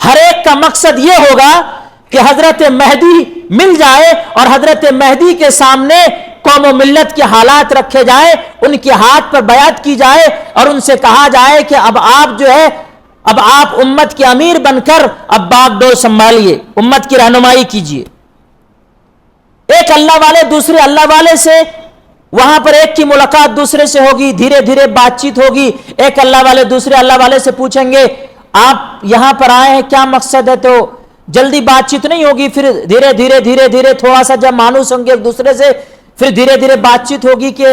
ہر ایک کا مقصد یہ ہوگا کہ حضرت مہدی مل جائے اور حضرت مہدی کے سامنے قوم و ملت کے حالات رکھے جائیں، ان کے ہاتھ پر بیعت کی جائے اور ان سے کہا جائے کہ اب آپ جو ہے، اب آپ امت کے امیر بن کر اب باغ ڈور سنبھالیے، امت کی رہنمائی کیجیے۔ ایک اللہ والے دوسرے اللہ والے سے، وہاں پر ایک کی ملاقات دوسرے سے ہوگی، دھیرے دھیرے بات چیت ہوگی، ایک اللہ والے دوسرے اللہ والے سے پوچھیں گے آپ یہاں پر آئے ہیں کیا مقصد ہے، تو جلدی بات چیت نہیں ہوگی، پھر دھیرے دھیرے تھوڑا سا جب مانوس ہوں گے ایک دوسرے سے، پھر دھیرے دھیرے بات چیت ہوگی کہ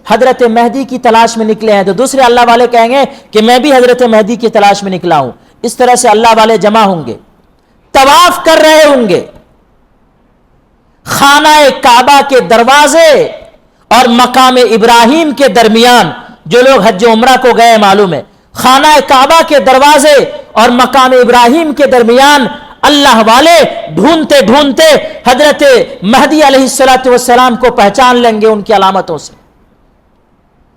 حضرت مہدی کی تلاش میں نکلے ہیں، تو دوسرے اللہ والے کہیں گے کہ میں بھی حضرت مہدی کی تلاش میں نکلا ہوں۔ اس طرح سے اللہ والے جمع ہوں گے، طواف کر رہے ہوں گے، خانہ کعبہ کے دروازے اور مقام ابراہیم کے درمیان، جو لوگ حج عمرہ کو گئے معلوم ہے، خانہ کعبہ کے دروازے اور مقام ابراہیم کے درمیان اللہ والے ڈھونڈتے ڈھونڈتے حضرت مہدی علیہ السلام کو پہچان لیں گے ان کی علامتوں سے،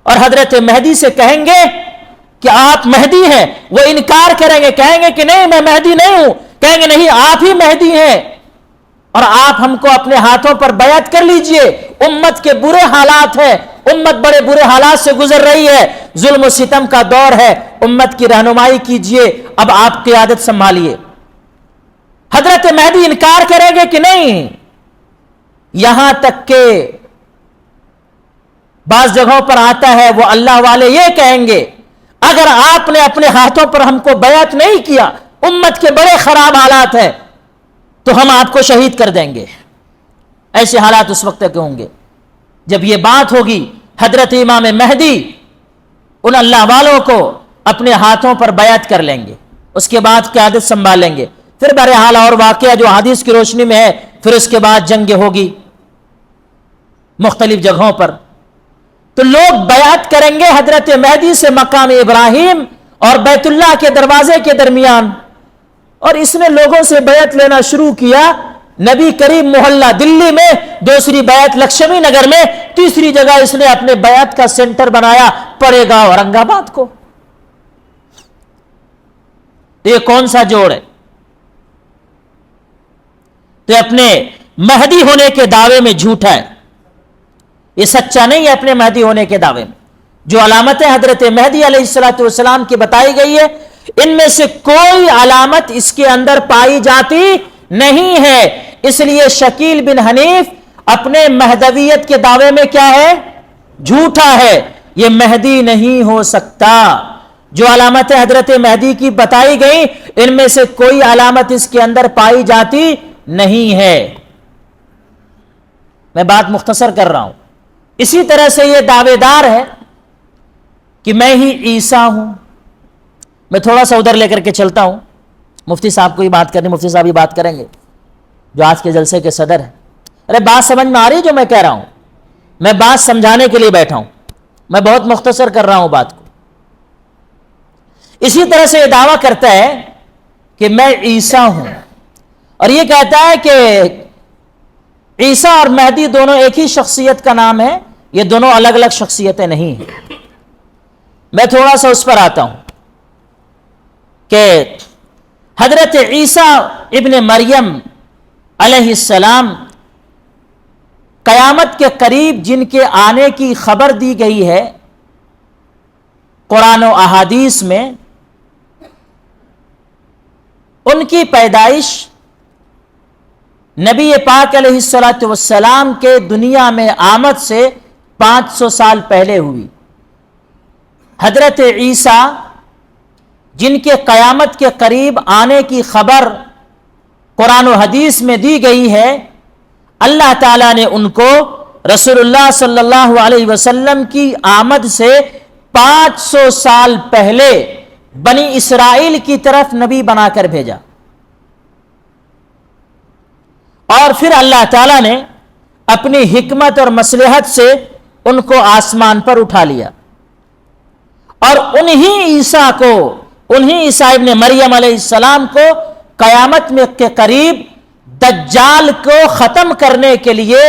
اور حضرت مہدی سے کہیں گے کہ آپ مہدی ہیں، وہ انکار کریں گے، کہیں گے کہ نہیں میں مہدی نہیں ہوں، کہیں گے نہیں آپ ہی مہدی ہیں، اور آپ ہم کو اپنے ہاتھوں پر بیعت کر لیجئے، امت کے برے حالات ہیں، امت بڑے برے حالات سے گزر رہی ہے، ظلم و ستم کا دور ہے، امت کی رہنمائی کیجئے، اب آپ قیادت سنبھالیے۔ حضرت مہدی انکار کریں گے کہ نہیں، یہاں تک کہ بعض جگہوں پر آتا ہے وہ اللہ والے یہ کہیں گے اگر آپ نے اپنے ہاتھوں پر ہم کو بیعت نہیں کیا، امت کے بڑے خراب حالات ہیں، تو ہم آپ کو شہید کر دیں گے۔ ایسے حالات اس وقت کے ہوں گے جب یہ بات ہوگی، حضرت امام مہدی ان اللہ والوں کو اپنے ہاتھوں پر بیعت کر لیں گے، اس کے بعد قیادت سنبھالیں گے، پھر بہرحال اور واقعہ جو حدیث کی روشنی میں ہے، پھر اس کے بعد جنگ ہوگی مختلف جگہوں پر، تو لوگ بیعت کریں گے حضرت مہدی سے مقام ابراہیم اور بیت اللہ کے دروازے کے درمیان، اور اس نے لوگوں سے بیعت لینا شروع کیا، نبی کریم محلہ دلی میں، دوسری بیعت لکشمی نگر میں، تیسری جگہ اس نے اپنے بیعت کا سینٹر بنایا پڑے گاؤں اورنگ آباد کو۔ یہ کون سا جوڑ ہے؟ تو اپنے مہدی ہونے کے دعوے میں جھوٹا ہے، یہ سچا نہیں ہے اپنے مہدی ہونے کے دعوے میں۔ جو علامتیں حضرت مہدی علیہ السلام کی بتائی گئی ہے، ان میں سے کوئی علامت اس کے اندر پائی جاتی نہیں ہے، اس لیے شکیل بن حنیف اپنے مہدویت کے دعوے میں کیا ہے؟ جھوٹا ہے، یہ مہدی نہیں ہو سکتا۔ جو علامتیں حضرت مہدی کی بتائی گئی، ان میں سے کوئی علامت اس کے اندر پائی جاتی نہیں ہے۔ میں بات مختصر کر رہا ہوں۔ اسی طرح سے یہ دعوے دار ہے کہ میں ہی عیسیٰ ہوں۔ میں تھوڑا سا ادھر لے کر کے چلتا ہوں، مفتی صاحب کو ہی بات کرنی، مفتی صاحب ہی بات کریں گے جو آج کے جلسے کے صدر ہیں۔ ارے بات سمجھ میں آ رہی جو میں کہہ رہا ہوں؟ میں بات سمجھانے کے لیے بیٹھا ہوں، میں بہت مختصر کر رہا ہوں بات کو۔ اسی طرح سے یہ دعویٰ کرتا ہے کہ میں عیسیٰ ہوں، اور یہ کہتا ہے کہ عیسیٰ اور مہدی دونوں ایک ہی شخصیت کا نام ہے، یہ دونوں الگ الگ شخصیتیں نہیں ہیں۔ میں تھوڑا سا اس پر آتا ہوں کہ حضرت عیسیٰ ابن مریم علیہ السلام قیامت کے قریب جن کے آنے کی خبر دی گئی ہے قرآن و احادیث میں، ان کی پیدائش نبی پاک علیہ السلام کے دنیا میں آمد سے 500 سال پہلے ہوئی۔ حضرت عیسیٰ جن کے قیامت کے قریب آنے کی خبر قرآن و حدیث میں دی گئی ہے، اللہ تعالیٰ نے ان کو رسول اللہ صلی اللہ علیہ وسلم کی آمد سے 500 سال پہلے بنی اسرائیل کی طرف نبی بنا کر بھیجا، اور پھر اللہ تعالیٰ نے اپنی حکمت اور مصلحت سے ان کو آسمان پر اٹھا لیا، اور انہی عیسیٰ ابن مریم علیہ السلام کو قیامت میں کے قریب دجال کو ختم کرنے کے لیے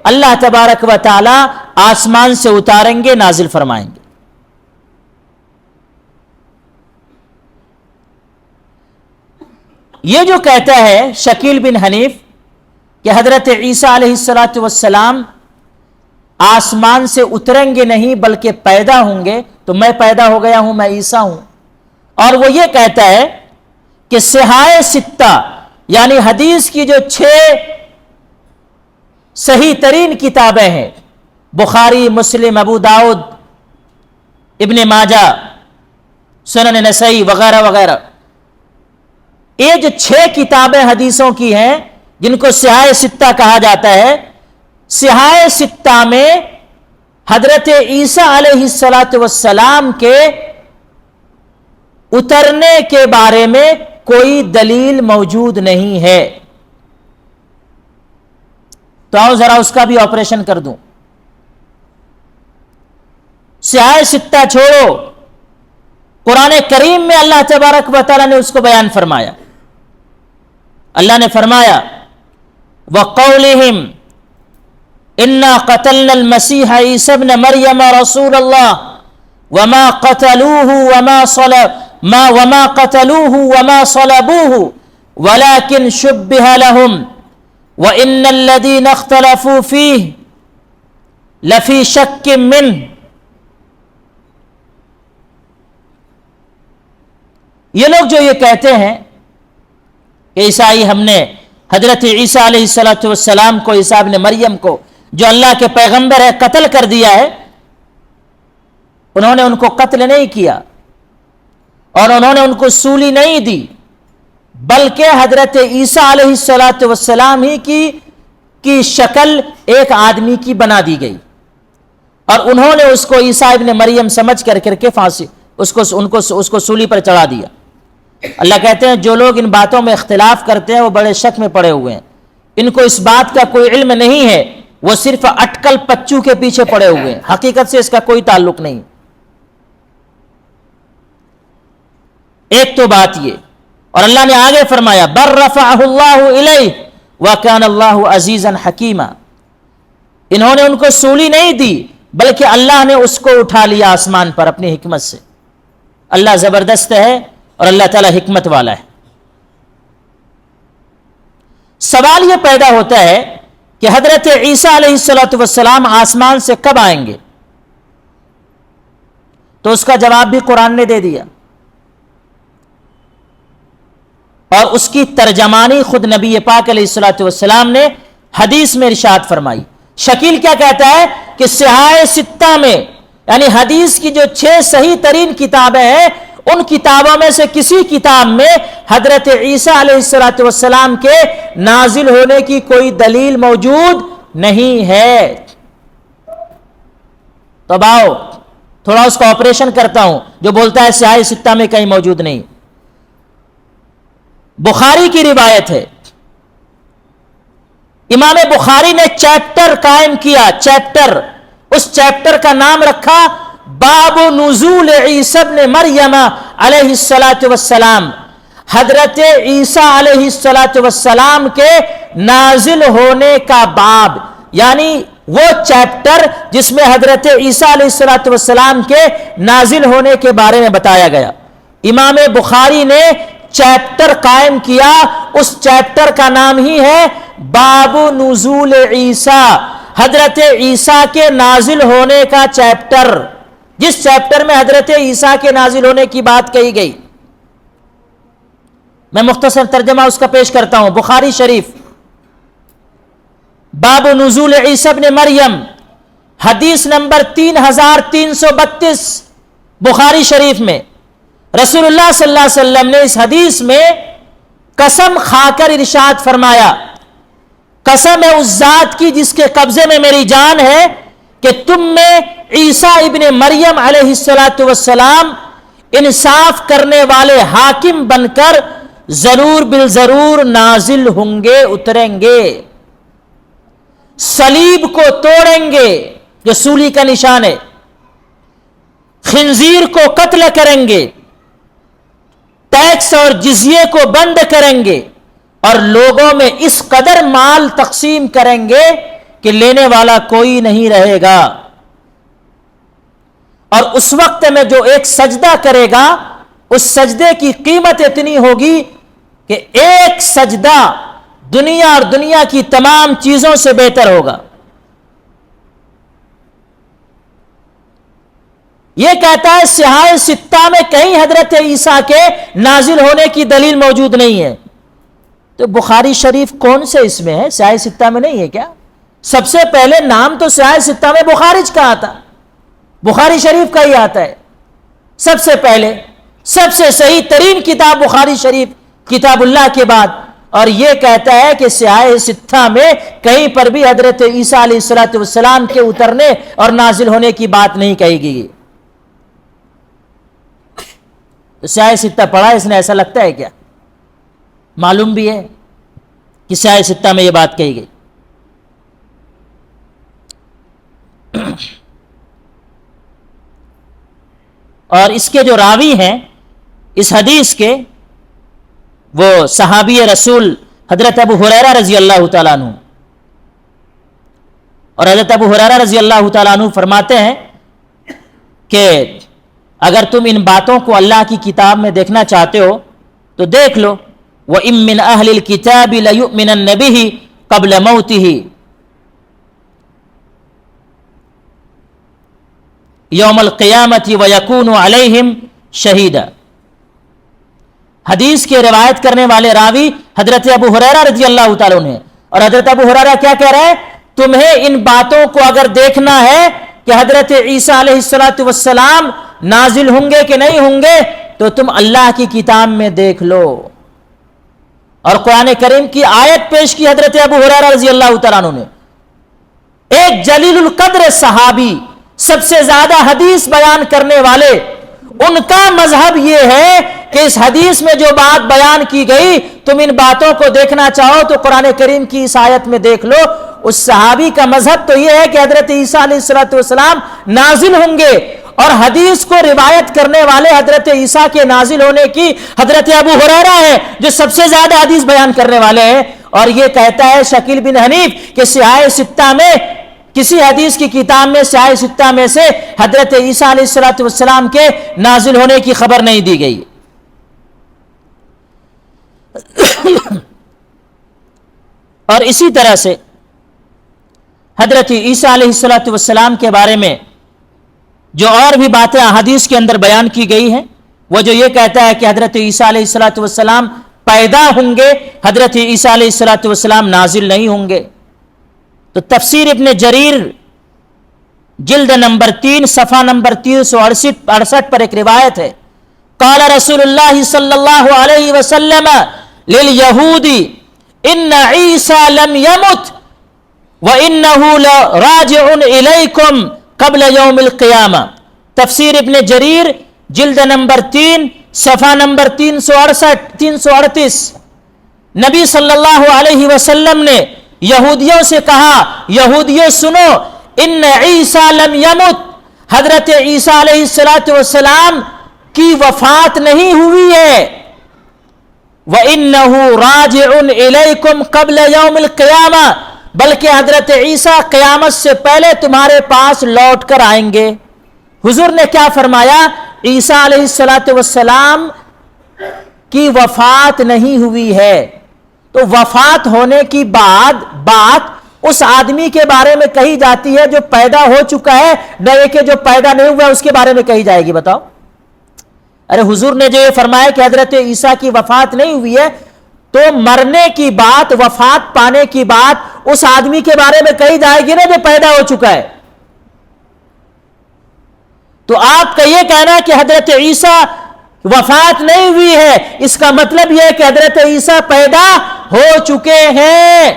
اللہ تبارک و تعالی آسمان سے اتاریں گے، نازل فرمائیں گے۔ یہ جو کہتا ہے شکیل بن حنیف کہ حضرت عیسیٰ علیہ السلام آسمان سے اتریں گے نہیں بلکہ پیدا ہوں گے، تو میں پیدا ہو گیا ہوں، میں عیسیٰ ہوں۔ اور وہ یہ کہتا ہے کہ صحائح ستہ یعنی حدیث کی جو 6 صحیح ترین کتابیں ہیں، بخاری، مسلم، ابو داؤد، ابن ماجہ، سنن نسائی وغیرہ وغیرہ، یہ جو 6 کتابیں حدیثوں کی ہیں جن کو صحائح ستہ کہا جاتا ہے، صحائح ستہ میں حضرت عیسیٰ علیہ السلام کے اترنے کے بارے میں کوئی دلیل موجود نہیں ہے۔ تو آؤ ذرا اس کا بھی آپریشن کر دوں۔ صحائح ستہ چھوڑو، قرآن کریم میں اللہ تبارک و تعالی نے اس کو بیان فرمایا۔ اللہ نے فرمایا وَقَوْلِهِمْ إِنَّا قَتَلْنَا الْمَسِيحَ عِيسَى ابْنَ مَرْيَمَ رَسُولَ اللَّهِ وَمَا قَتَلُوهُ وَمَا صَلَبُوهُ وَلَكِنْ شُبِّهَ لَهُمْ وَإِنَّ الَّذِينَ اخْتَلَفُوا فِيهِ لَفِي شَكٍّ مِّنْهُ۔ یہ لوگ جو یہ کہتے ہیں کہ عیسائی ہم نے حضرت عیسیٰ علیہ السلام کو، عیسیٰ ابن مریم کو جو اللہ کے پیغمبر ہے، قتل کر دیا ہے، انہوں نے ان کو قتل نہیں کیا اور انہوں نے ان کو سولی نہیں دی، بلکہ حضرت عیسیٰ علیہ السلام ہی کی شکل ایک آدمی کی بنا دی گئی، اور انہوں نے اس کو عیسیٰ ابن مریم سمجھ کر کے پھانسی اس کو سولی پر چڑھا دیا۔ اللہ کہتے ہیں جو لوگ ان باتوں میں اختلاف کرتے ہیں وہ بڑے شک میں پڑے ہوئے ہیں، ان کو اس بات کا کوئی علم نہیں ہے، وہ صرف اٹکل پچو کے پیچھے پڑے ہوئے ہیں، حقیقت سے اس کا کوئی تعلق نہیں۔ ایک تو بات یہ، اور اللہ نے آگے فرمایا بر رفعہ اللہ الیہ وکان اللہ عزیزا حکیما، انہوں نے ان کو سولی نہیں دی بلکہ اللہ نے اس کو اٹھا لیا آسمان پر اپنی حکمت سے۔ اللہ زبردست ہے اور اللہ تعالی حکمت والا ہے۔ سوال یہ پیدا ہوتا ہے کہ حضرت عیسیٰ علیہ السلام آسمان سے کب آئیں گے؟ تو اس کا جواب بھی قرآن نے دے دیا، اور اس کی ترجمانی خود نبی پاک علیہ السلام نے حدیث میں ارشاد فرمائی۔ شکیل کیا کہتا ہے کہ صحائح ستہ میں یعنی حدیث کی جو 6 صحیح ترین کتابیں ہیں، ان کتابوں میں سے کسی کتاب میں حضرت عیسیٰ علیہ السلام کے نازل ہونے کی کوئی دلیل موجود نہیں ہے۔ تو اب آؤ تھوڑا اس کا آپریشن کرتا ہوں جو بولتا ہے صحائح ستہ میں کہیں موجود نہیں۔ بخاری کی روایت ہے، امام بخاری نے چیپٹر قائم کیا، اس چیپٹر کا نام رکھا باب نزول عیسی ابن مریم علیہ السلام، حضرت عیسیٰ علیہ السلام کے نازل ہونے کا باب، یعنی وہ چیپٹر جس میں حضرت عیسیٰ علیہ السلام کے نازل ہونے کے بارے میں بتایا گیا۔ امام بخاری نے چیپٹر قائم کیا، اس چیپٹر کا نام ہی ہے باب نزول عیسیٰ، حضرت عیسیٰ کے نازل ہونے کا چیپٹر، جس چیپٹر میں حضرت عیسیٰ کے نازل ہونے کی بات کہی گئی۔ میں مختصر ترجمہ اس کا پیش کرتا ہوں۔ بخاری شریف باب نزول عیسی ابن مریم، حدیث نمبر 3332 بخاری شریف میں رسول اللہ صلی اللہ علیہ وسلم نے اس حدیث میں قسم کھا کر ارشاد فرمایا، قسم ہے اس ذات کی جس کے قبضے میں میری جان ہے کہ تم میں عیسیٰ ابن مریم علیہ السلام انصاف کرنے والے حاکم بن کر ضرور بالضرور نازل ہوں گے، اتریں گے، صلیب کو توڑیں گے جو سولی کا نشان ہے، خنزیر کو قتل کریں گے، ٹیکس اور جزیے کو بند کریں گے، اور لوگوں میں اس قدر مال تقسیم کریں گے کہ لینے والا کوئی نہیں رہے گا۔ اور اس وقت میں جو ایک سجدہ کرے گا اس سجدے کی قیمت اتنی ہوگی کہ ایک سجدہ دنیا اور دنیا کی تمام چیزوں سے بہتر ہوگا۔ یہ کہتا ہے سیاہ ستہ میں کہیں حضرت عیسیٰ کے نازل ہونے کی دلیل موجود نہیں ہے، تو بخاری شریف کون سے اس میں ہے؟ سیاہ ستہ میں نہیں ہے کیا؟ سب سے پہلے نام تو سیاہ ستہ میں بخاری کا آتا، بخاری شریف کا ہی آتا ہے سب سے پہلے، سب سے صحیح ترین کتاب بخاری شریف کتاب اللہ کے بعد، اور یہ کہتا ہے کہ سیاہ ستہ میں کہیں پر بھی حضرت عیسیٰ علیہ السلام کے اترنے اور نازل ہونے کی بات نہیں کہی گئی۔ تو سیاہ ستہ پڑھا اس نے، ایسا لگتا ہے کیا؟ معلوم بھی ہے کہ سیاہ ستہ میں یہ بات کہی گئی۔ اور اس کے جو راوی ہیں اس حدیث کے، وہ صحابی رسول حضرت ابو ہریرہ رضی اللہ تعالیٰ عنہ، اور حضرت ابو ہریرہ رضی اللہ تعالیٰ عنہ فرماتے ہیں کہ اگر تم ان باتوں کو اللہ کی کتاب میں دیکھنا چاہتے ہو تو دیکھ لو، وَإِن مِّنْ أَهْلِ الْكِتَابِ لَيُؤْمِنَنَّ بِهِ قَبْلَ مَوْتِهِ یوم القیامت ویکون علیہم شہیدا۔ حدیث کے روایت کرنے والے راوی حضرت ابو ہریرہ رضی اللہ تعالیٰ عنہ، اور حضرت ابو ہریرہ کیا کہہ رہے ہیں؟ تمہیں ان باتوں کو اگر دیکھنا ہے کہ حضرت عیسیٰ علیہ السلام نازل ہوں گے کہ نہیں ہوں گے تو تم اللہ کی کتاب میں دیکھ لو۔ اور قرآن کریم کی آیت پیش کی حضرت ابو ہریرہ رضی اللہ تعالیٰ عنہ نے، ایک جلیل القدر صحابی، سب سے زیادہ حدیث بیان کرنے والے، ان کا مذہب یہ ہے کہ اس حدیث میں جو بات بیان کی گئی تم ان باتوں کو دیکھنا چاہو تو قرآن کریم کی اس آیت میں دیکھ لو۔ اس صحابی کا مذہب تو یہ ہے کہ حضرت عیسیٰ علیہ السلام نازل ہوں گے، اور حدیث کو روایت کرنے والے حضرت عیسیٰ کے نازل ہونے کی حضرت ابو ہریرہ ہیں جو سب سے زیادہ حدیث بیان کرنے والے ہیں۔ اور یہ کہتا ہے شکیل بن حنیف کہ سیاہ ستہ میں کسی حدیث کی کتاب میں سیاہ ستہ میں سے حضرت عیسیٰ علیہ السلام کے نازل ہونے کی خبر نہیں دی گئی۔ اور اسی طرح سے حضرت عیسیٰ علیہ السلام کے بارے میں جو اور بھی باتیں حدیث کے اندر بیان کی گئی ہیں، وہ جو یہ کہتا ہے کہ حضرت عیسیٰ علیہ السلام پیدا ہوں گے، حضرت عیسیٰ علیہ السلام نازل نہیں ہوں گے۔ تو تفسیر ابن جریر جلد نمبر 3 صفحہ نمبر 368 پر ایک روایت ہے، قال رسول اللہ صلی اللہ علیہ وسلم لليہود ان عیسیٰ لم یمت وانہ لراجع الیکم قبل یوم القیامہ۔ تفسیر ابن جریر جلد نمبر 3 صفحہ نمبر 338۔ نبی صلی اللہ علیہ وسلم نے یہودیوں سے کہا، یہودیوں سنو، ان عیسیٰ لم یمت، حضرت عیسیٰ علیہ السلام کی وفات نہیں ہوئی ہے، وَإِنَّهُ رَاجِعٌ إِلَيْكُمْ قَبْلَ يَوْمِ الْقِيَامَةِ، بلکہ حضرت عیسیٰ قیامت سے پہلے تمہارے پاس لوٹ کر آئیں گے۔ حضور نے کیا فرمایا؟ عیسیٰ علیہ السلام کی وفات نہیں ہوئی ہے، تو وفات ہونے کی بات اس آدمی کے بارے میں کہی جاتی ہے جو پیدا ہو چکا ہے، نہ یہ کہ جو پیدا نہیں ہوا اس کے بارے میں کہی جائے گی۔ بتاؤ، ارے حضور نے جو یہ فرمایا کہ حضرت عیسیٰ کی وفات نہیں ہوئی ہے، تو مرنے کی بات، وفات پانے کی بات اس آدمی کے بارے میں کہی جائے گی نا جو پیدا ہو چکا ہے۔ تو آپ کا یہ کہنا کہ حضرت عیسیٰ وفات نہیں ہوئی ہے، اس کا مطلب یہ ہے کہ حضرت عیسیٰ پیدا ہو چکے ہیں۔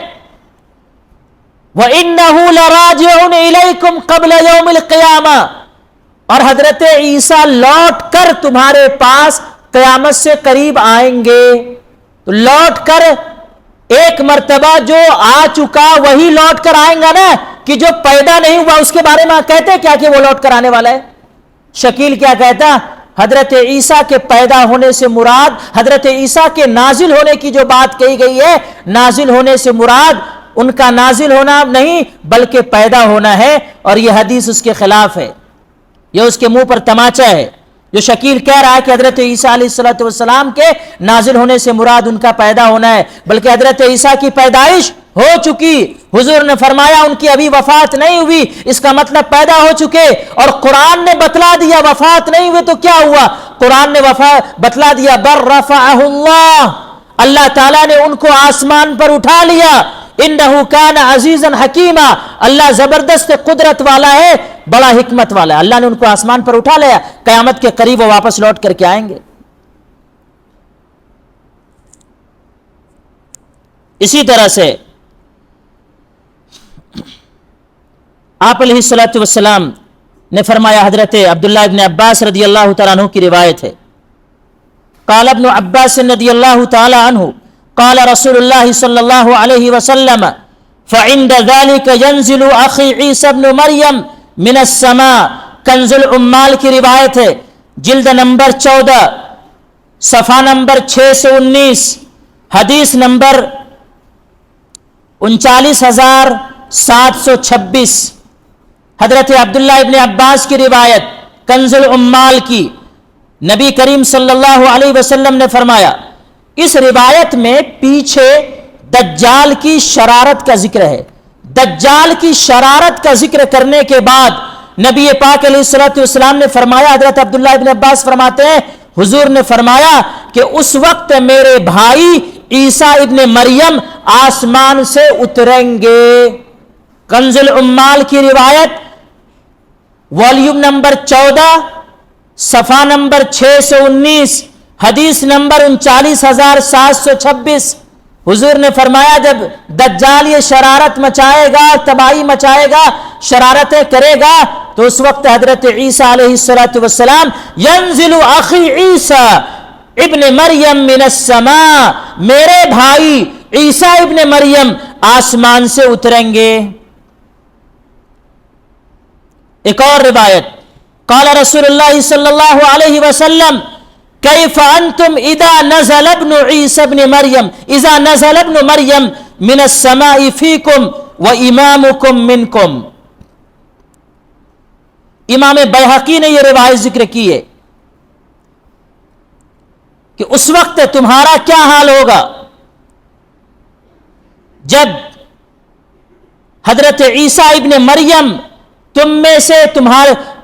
وَإِنَّهُ لَرَاجِعٌ إِلَيْكُمْ قَبْلَ يَوْمِ الْقِيَامَةِ، اور حضرت عیسیٰ لوٹ کر تمہارے پاس قیامت سے قریب آئیں گے. تو لوٹ کر ایک مرتبہ جو آ چکا وہی لوٹ کر آئیں گا نا، کہ جو پیدا نہیں ہوا اس کے بارے میں کہتے کیا کہ وہ لوٹ کر آنے والا ہے. شکیل کیا کہتا؟ حضرت عیسیٰ کے پیدا ہونے سے مراد، حضرت عیسیٰ کے نازل ہونے کی جو بات کہی گئی ہے، نازل ہونے سے مراد ان کا نازل ہونا نہیں بلکہ پیدا ہونا ہے، اور یہ حدیث اس کے خلاف ہے، یہ اس کے منہ پر تماچا ہے. جو شکیل کہہ رہا ہے کہ حضرت عیسیٰ علیہ السلام کے نازل ہونے سے مراد ان کا پیدا ہونا ہے، بلکہ حضرت عیسیٰ کی پیدائش ہو چکی. حضور نے فرمایا ان کی ابھی وفات نہیں ہوئی، اس کا مطلب پیدا ہو چکے. اور قرآن نے بتلا دیا وفات نہیں ہوئے تو کیا ہوا؟ قرآن نے بتلا دیا بر رفعہ اللہ، اللہ تعالیٰ نے ان کو آسمان پر اٹھا لیا. انہ کان عزیزا حکیما، اللہ زبردست قدرت والا ہے، بڑا حکمت والا ہے. اللہ نے ان کو آسمان پر اٹھا لیا، قیامت کے قریب وہ واپس لوٹ کر کے آئیں گے. اسی طرح سے آپ علیہ الصلوۃ والسلام نے فرمایا، حضرت عبداللہ ابن عباس رضی اللہ تعالیٰ عنہ کی روایت ہے، قال ابن عباس رضی اللہ تعالیٰ عنہ قال رسول اللہ صلی اللہ علیہ وسلم فعند ذلك ينزل اخی عیسی ابن مریم من السماء. کنز العمال کی روایت ہے، جلد نمبر 14 صفحہ نمبر 619 حدیث نمبر 39726. حضرت عبداللہ ابن عباس کی روایت کنز العمال کی، نبی کریم صلی اللہ علیہ وسلم نے فرمایا. اس روایت میں پیچھے دجال کی شرارت کا ذکر ہے. دجال کی شرارت کا ذکر کرنے کے بعد نبی پاک علیہ الصلوۃ والسلام نے فرمایا، حضرت عبداللہ ابن عباس فرماتے ہیں حضور نے فرمایا کہ اس وقت میرے بھائی عیسیٰ ابن مریم آسمان سے اتریں گے. کنز العمال کی روایت والیوم نمبر 14 صفحہ نمبر 619 حدیث نمبر 39726. حضور نے فرمایا جب دجال یہ شرارت مچائے گا، تباہی مچائے گا، شرارتیں کرے گا، تو اس وقت حضرت عیسیٰ علیہ السلام ینزل اخی عیسیٰ ابن مریم من السماء، میرے بھائی عیسیٰ ابن مریم آسمان سے اتریں گے. ایک اور روایت قال رسول اللہ صلی اللہ علیہ وسلم کیف انتم اذا نزل ابن عیسی ابن مریم اذا نزل ابن مریم من السماء فیکم و امامکم منکم. امام بیہقی نے یہ روایت ذکر کی ہے کہ اس وقت تمہارا کیا حال ہوگا جب حضرت عیسیٰ ابن مریم تم میں سے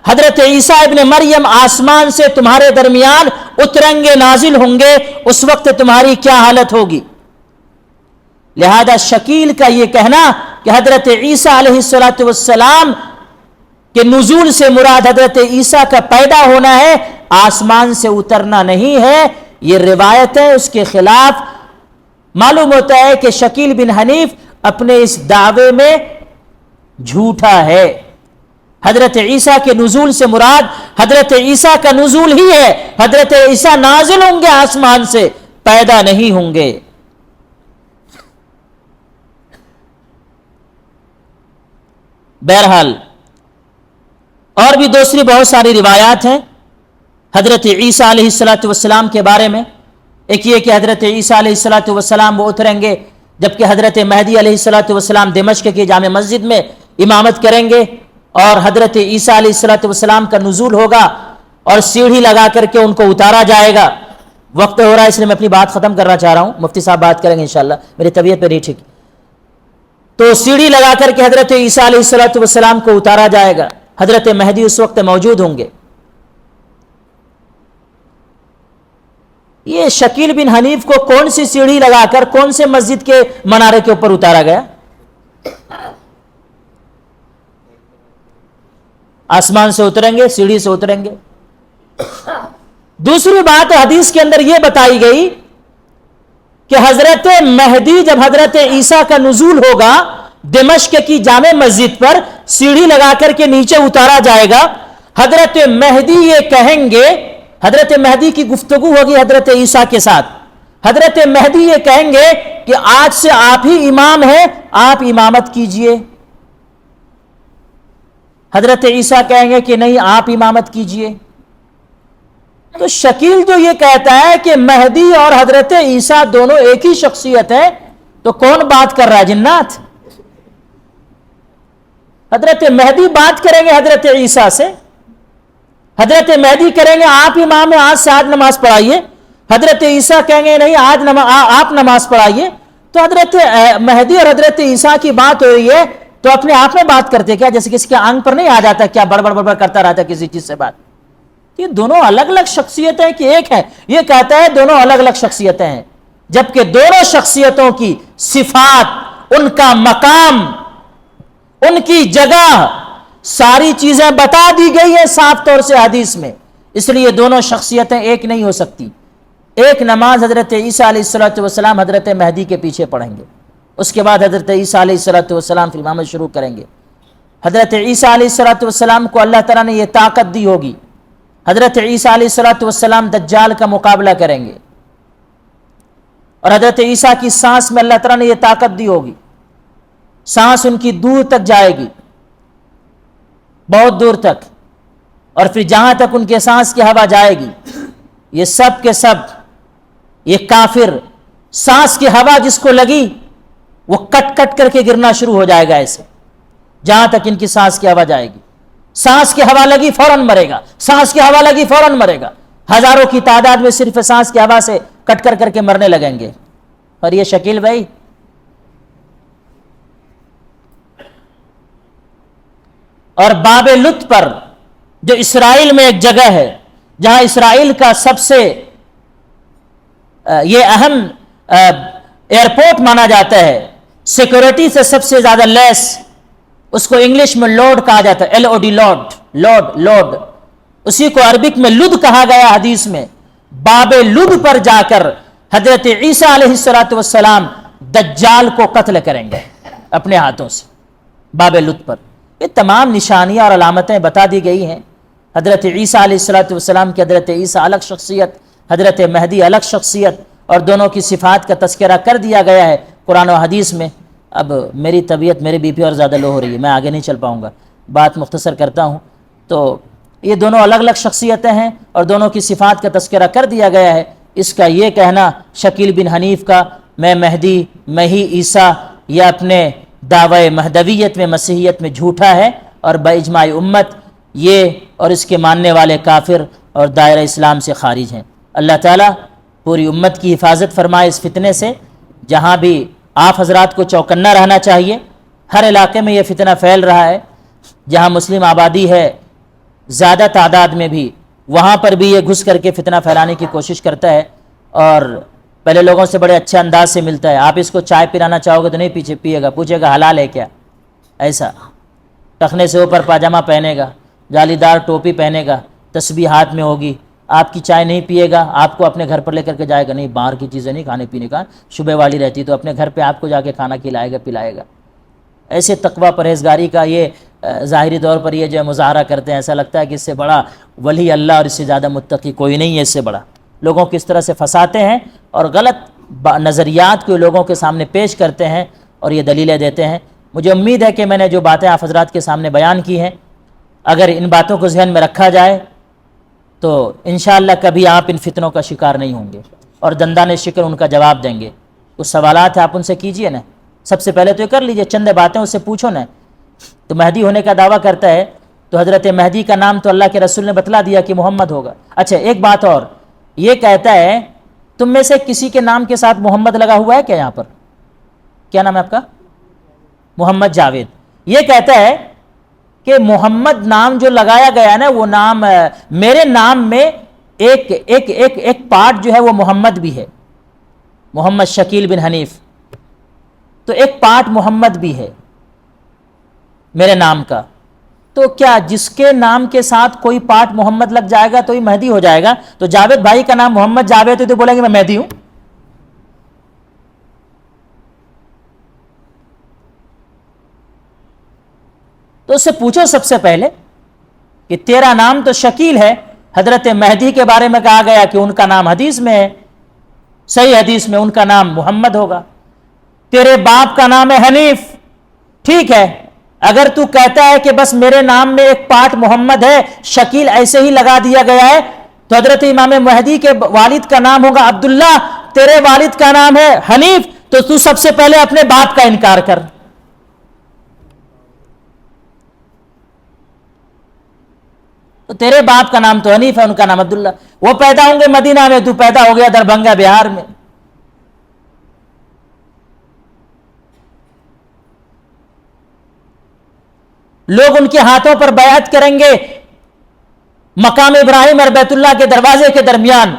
حضرت عیسیٰ ابن مریم آسمان سے تمہارے درمیان اتریں گے، نازل ہوں گے، اس وقت تمہاری کیا حالت ہوگی. لہذا شکیل کا یہ کہنا کہ حضرت عیسیٰ علیہ السلام کہ نزول سے مراد حضرت عیسیٰ کا پیدا ہونا ہے، آسمان سے اترنا نہیں ہے، یہ روایت ہے، اس کے خلاف معلوم ہوتا ہے کہ شکیل بن حنیف اپنے اس دعوے میں جھوٹا ہے. حضرت عیسیٰ کے نزول سے مراد حضرت عیسیٰ کا نزول ہی ہے، حضرت عیسیٰ نازل ہوں گے آسمان سے، پیدا نہیں ہوں گے. بہرحال اور بھی دوسری بہت ساری روایات ہیں حضرت عیسیٰ علیہ السلام کے بارے میں. ایک یہ کہ حضرت عیسیٰ علیہ السلام وہ اتریں گے جبکہ حضرت مہدی علیہ السلام دمشق کی جامع مسجد میں امامت کریں گے، اور حضرت عیسیٰ علیہ السلام کا نزول ہوگا اور سیڑھی لگا کر کے ان کو اتارا جائے گا. وقت ہو رہا ہے اس لیے میں اپنی بات ختم کرنا چاہ رہا ہوں، مفتی صاحب بات کریں گے انشاءاللہ، میری طبیعت پہ نہیں ٹھیک. تو سیڑھی لگا کر کے حضرت عیسیٰ علیہ السلام کو اتارا جائے گا، حضرت مہدی اس وقت موجود ہوں گے. یہ شکیل بن حنیف کو کون سی سیڑھی لگا کر کون سے مسجد کے منارے کے اوپر اتارا گیا؟ آسمان سے اتریں گے، سیڑھی سے اتریں گے. دوسری بات حدیث کے اندر یہ بتائی گئی کہ حضرت مہدی جب حضرت عیسیٰ کا نزول ہوگا دمشق کی جامع مسجد پر سیڑھی لگا کر کے نیچے اتارا جائے گا. حضرت مہدی یہ کہیں گے, حضرت مہدی کی گفتگو ہوگی حضرت عیسیٰ کے ساتھ. حضرت مہدی یہ کہیں گے کہ آج سے آپ ہی امام ہیں, آپ امامت کیجئے. حضرت عیسیٰ کہیں گے کہ نہیں, آپ امامت کیجئے. تو شکیل جو یہ کہتا ہے کہ مہدی اور حضرت عیسیٰ دونوں ایک ہی شخصیت ہے, تو کون بات کر رہا ہے؟ جنات. حضرت مہدی بات کریں گے حضرت عیسیٰ سے, حضرت مہدی کریں گے آپ امام ہیں, آج سے آج نماز پڑھائیے. حضرت عیسیٰ کہیں گے نہیں, آج آپ نماز پڑھائیے. تو حضرت مہدی اور حضرت عیسیٰ کی بات ہو رہی ہے, تو اپنے آپ میں بات کرتے کیا؟ جیسے کسی کے آنکھ پر نہیں آ جاتا کیا بڑبڑ بڑبڑ کرتا رہتا کسی چیز سے بات. یہ دونوں الگ الگ شخصیتیں کہ ایک ہے؟ یہ کہتا ہے دونوں الگ الگ شخصیتیں ہیں, جبکہ دونوں شخصیتوں کی صفات, ان کا مقام, ان کی جگہ, ساری چیزیں بتا دی گئی ہیں صاف طور سے حدیث میں. اس لیے دونوں شخصیتیں ایک نہیں ہو سکتی. ایک نماز حضرت عیسیٰ علیہ السلام حضرت مہدی کے پیچھے پڑھیں گے, اس کے بعد حضرت عیسیٰ علیہ السلام پھر امامت شروع کریں گے. حضرت عیسیٰ علیہ السلام کو اللہ تعالیٰ نے یہ طاقت دی ہوگی, حضرت عیسیٰ علیہ السلام دجال کا مقابلہ کریں گے, اور حضرت عیسیٰ کی سانس میں اللہ تعالیٰ نے یہ طاقت دی ہوگی, سانس ان کی دور تک جائے گی, بہت دور تک, اور پھر جہاں تک ان کے سانس کی ہوا جائے گی, یہ سب کے سب یہ کافر سانس کی ہوا جس کو لگی وہ کٹ کٹ کر کے گرنا شروع ہو جائے گا ایسے, جہاں تک ان کی سانس کی ہوا جائے گی. سانس کی ہوا لگی فوراً مرے گا, سانس کی ہوا لگی فوراً مرے گا. ہزاروں کی تعداد میں صرف سانس کی ہوا سے کٹ کر کے مرنے لگیں گے. اور یہ شکیل بھائی, اور باب لط پر جو اسرائیل میں ایک جگہ ہے جہاں اسرائیل کا سب سے یہ اہم ایئرپورٹ مانا جاتا ہے, سیکورٹی سے سب سے زیادہ لیس, اس کو انگلش میں لوڈ کہا جاتا ہے, LOD, لوڈ. اسی کو عربک میں لد کہا گیا حدیث میں. باب لد پر جا کر حضرت عیسیٰ علیہ السلام دجال کو قتل کریں گے اپنے ہاتھوں سے. باب لد پر یہ تمام نشانیاں اور علامتیں بتا دی گئی ہیں. حضرت عیسیٰ علیہ السلام کی حضرت عیسیٰ الگ شخصیت, حضرت مہدی الگ شخصیت, اور دونوں کی صفات کا تذکرہ کر دیا گیا ہے قرآن و حدیث میں. اب میری طبیعت, میری بی پی اور زیادہ لو ہو رہی ہے, میں آگے نہیں چل پاؤں گا, بات مختصر کرتا ہوں. تو یہ دونوں الگ الگ شخصیتیں ہیں اور دونوں کی صفات کا تذکرہ کر دیا گیا ہے. اس کا یہ کہنا شکیل بن حنیف کا میں مہدی, میں ہی عیسیٰ, یہ اپنے دعوی مہدویت میں, مسیحیت میں جھوٹا ہے, اور باجماع امت یہ اور اس کے ماننے والے کافر اور دائرہ اسلام سے خارج ہیں. اللہ تعالیٰ پوری امت کی حفاظت فرمائے اس فتنے سے. جہاں بھی آپ حضرات کو چوکنا رہنا چاہیے, ہر علاقے میں یہ فتنہ پھیل رہا ہے, جہاں مسلم آبادی ہے زیادہ تعداد میں بھی, وہاں پر بھی یہ گھس کر کے فتنہ پھیلانے کی کوشش کرتا ہے, اور پہلے لوگوں سے بڑے اچھے انداز سے ملتا ہے. آپ اس کو چائے پلانا چاہو گے تو نہیں پیے گا, پوچھے گا حلال ہے کیا, ایسا ٹخنے سے اوپر پاجامہ پہنے گا, جالی دار ٹوپی پہنے گا, تسبیح ہاتھ میں ہوگی, آپ کی چائے نہیں پیے گا, آپ کو اپنے گھر پر لے کر کے جائے گا, نہیں باہر کی چیزیں نہیں کھانے پینے کا, شبہ والی رہتی, تو اپنے گھر پہ آپ کو جا کے کھانا کھلائے گا, پلائے گا. ایسے تقوی پرہیزگاری کا یہ ظاہری طور پر یہ جو مظاہرہ کرتے ہیں, ایسا لگتا ہے کہ اس سے بڑا ولی اللہ اور اس سے زیادہ متقی کوئی نہیں ہے. اس سے بڑا لوگوں کو اس طرح سے پھنساتے ہیں اور غلط نظریات کو لوگوں کے سامنے پیش کرتے ہیں اور یہ دلیلیں دیتے ہیں. مجھے امید ہے کہ میں نے جو باتیں آپ حضرات کے سامنے بیان کی ہیں, اگر ان باتوں کو ذہن میں رکھا جائے تو انشاءاللہ کبھی آپ ان فتنوں کا شکار نہیں ہوں گے اور دندان شکر ان کا جواب دیں گے. کچھ سوالات ہیں آپ ان سے کیجئے نا. سب سے پہلے تو یہ کر لیجئے, چند باتیں اس سے پوچھو نا. تو مہدی ہونے کا دعویٰ کرتا ہے, تو حضرت مہدی کا نام تو اللہ کے رسول نے بتلا دیا کہ محمد ہوگا. اچھا ایک بات اور, یہ کہتا ہے تم میں سے کسی کے نام کے ساتھ محمد لگا ہوا ہے کیا یہاں پر؟ کیا نام ہے آپ کا؟ محمد جاوید. یہ کہتا ہے کہ محمد نام جو لگایا گیا نا, وہ نام میرے نام میں ایک ایک ایک ایک پارٹ جو ہے وہ محمد بھی ہے, محمد شکیل بن حنیف, تو ایک پارٹ محمد بھی ہے میرے نام کا. تو کیا جس کے نام کے ساتھ کوئی پارٹ محمد لگ جائے گا تو ہی مہدی ہو جائے گا؟ تو جاوید بھائی کا نام محمد جاوید ہے تو بولیں گے میں مہدی ہوں؟ تو اس سے پوچھو سب سے پہلے کہ تیرا نام تو شکیل ہے، حضرت مہدی کے بارے میں کہا گیا کہ ان کا نام حدیث میں ہے، صحیح حدیث میں ان کا نام محمد ہوگا، تیرے باپ کا نام ہے حنیف، ٹھیک ہے، اگر تو کہتا ہے کہ بس میرے نام میں ایک پارٹ محمد ہے، شکیل ایسے ہی لگا دیا گیا ہے، تو حضرت امام مہدی کے والد کا نام ہوگا عبداللہ، تیرے والد کا نام ہے حنیف، تو سب سے پہلے اپنے باپ کا انکار کر۔ تو تیرے باپ کا نام تو حنیف ہے، ان کا نام عبداللہ، وہ پیدا ہوں گے مدینہ میں، تو پیدا ہو گیا دربھنگا بہار میں۔ لوگ ان کے ہاتھوں پر بیعت کریں گے مقام ابراہیم اور بیت اللہ کے دروازے کے درمیان،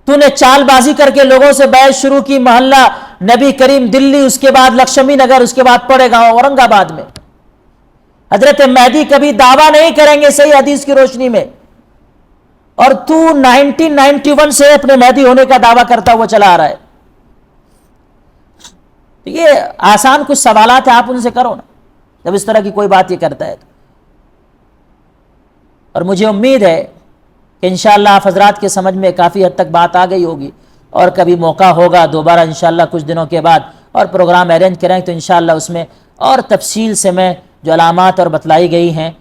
تو نے چال بازی کر کے لوگوں سے بیعت شروع کی، محلہ نبی کریم دلی، اس کے بعد لکشمی نگر، اس کے بعد پڑے گا اورنگ آباد میں۔ حضرت مہدی کبھی دعویٰ نہیں کریں گے صحیح حدیث کی روشنی میں، اور تو 1991 سے اپنے مہدی ہونے کا دعویٰ کرتا ہوا چلا آ رہا ہے۔ تو یہ آسان کچھ سوالات ہیں، آپ ان سے کرو نا جب اس طرح کی کوئی بات یہ کرتا ہے تو۔ اور مجھے امید ہے کہ انشاءاللہ آپ حضرات کے سمجھ میں کافی حد تک بات آ گئی ہوگی، اور کبھی موقع ہوگا دوبارہ انشاءاللہ کچھ دنوں کے بعد اور پروگرام ارینج کریں تو انشاءاللہ اس میں اور تفصیل سے میں جو علامات اور بتلائی گئی ہیں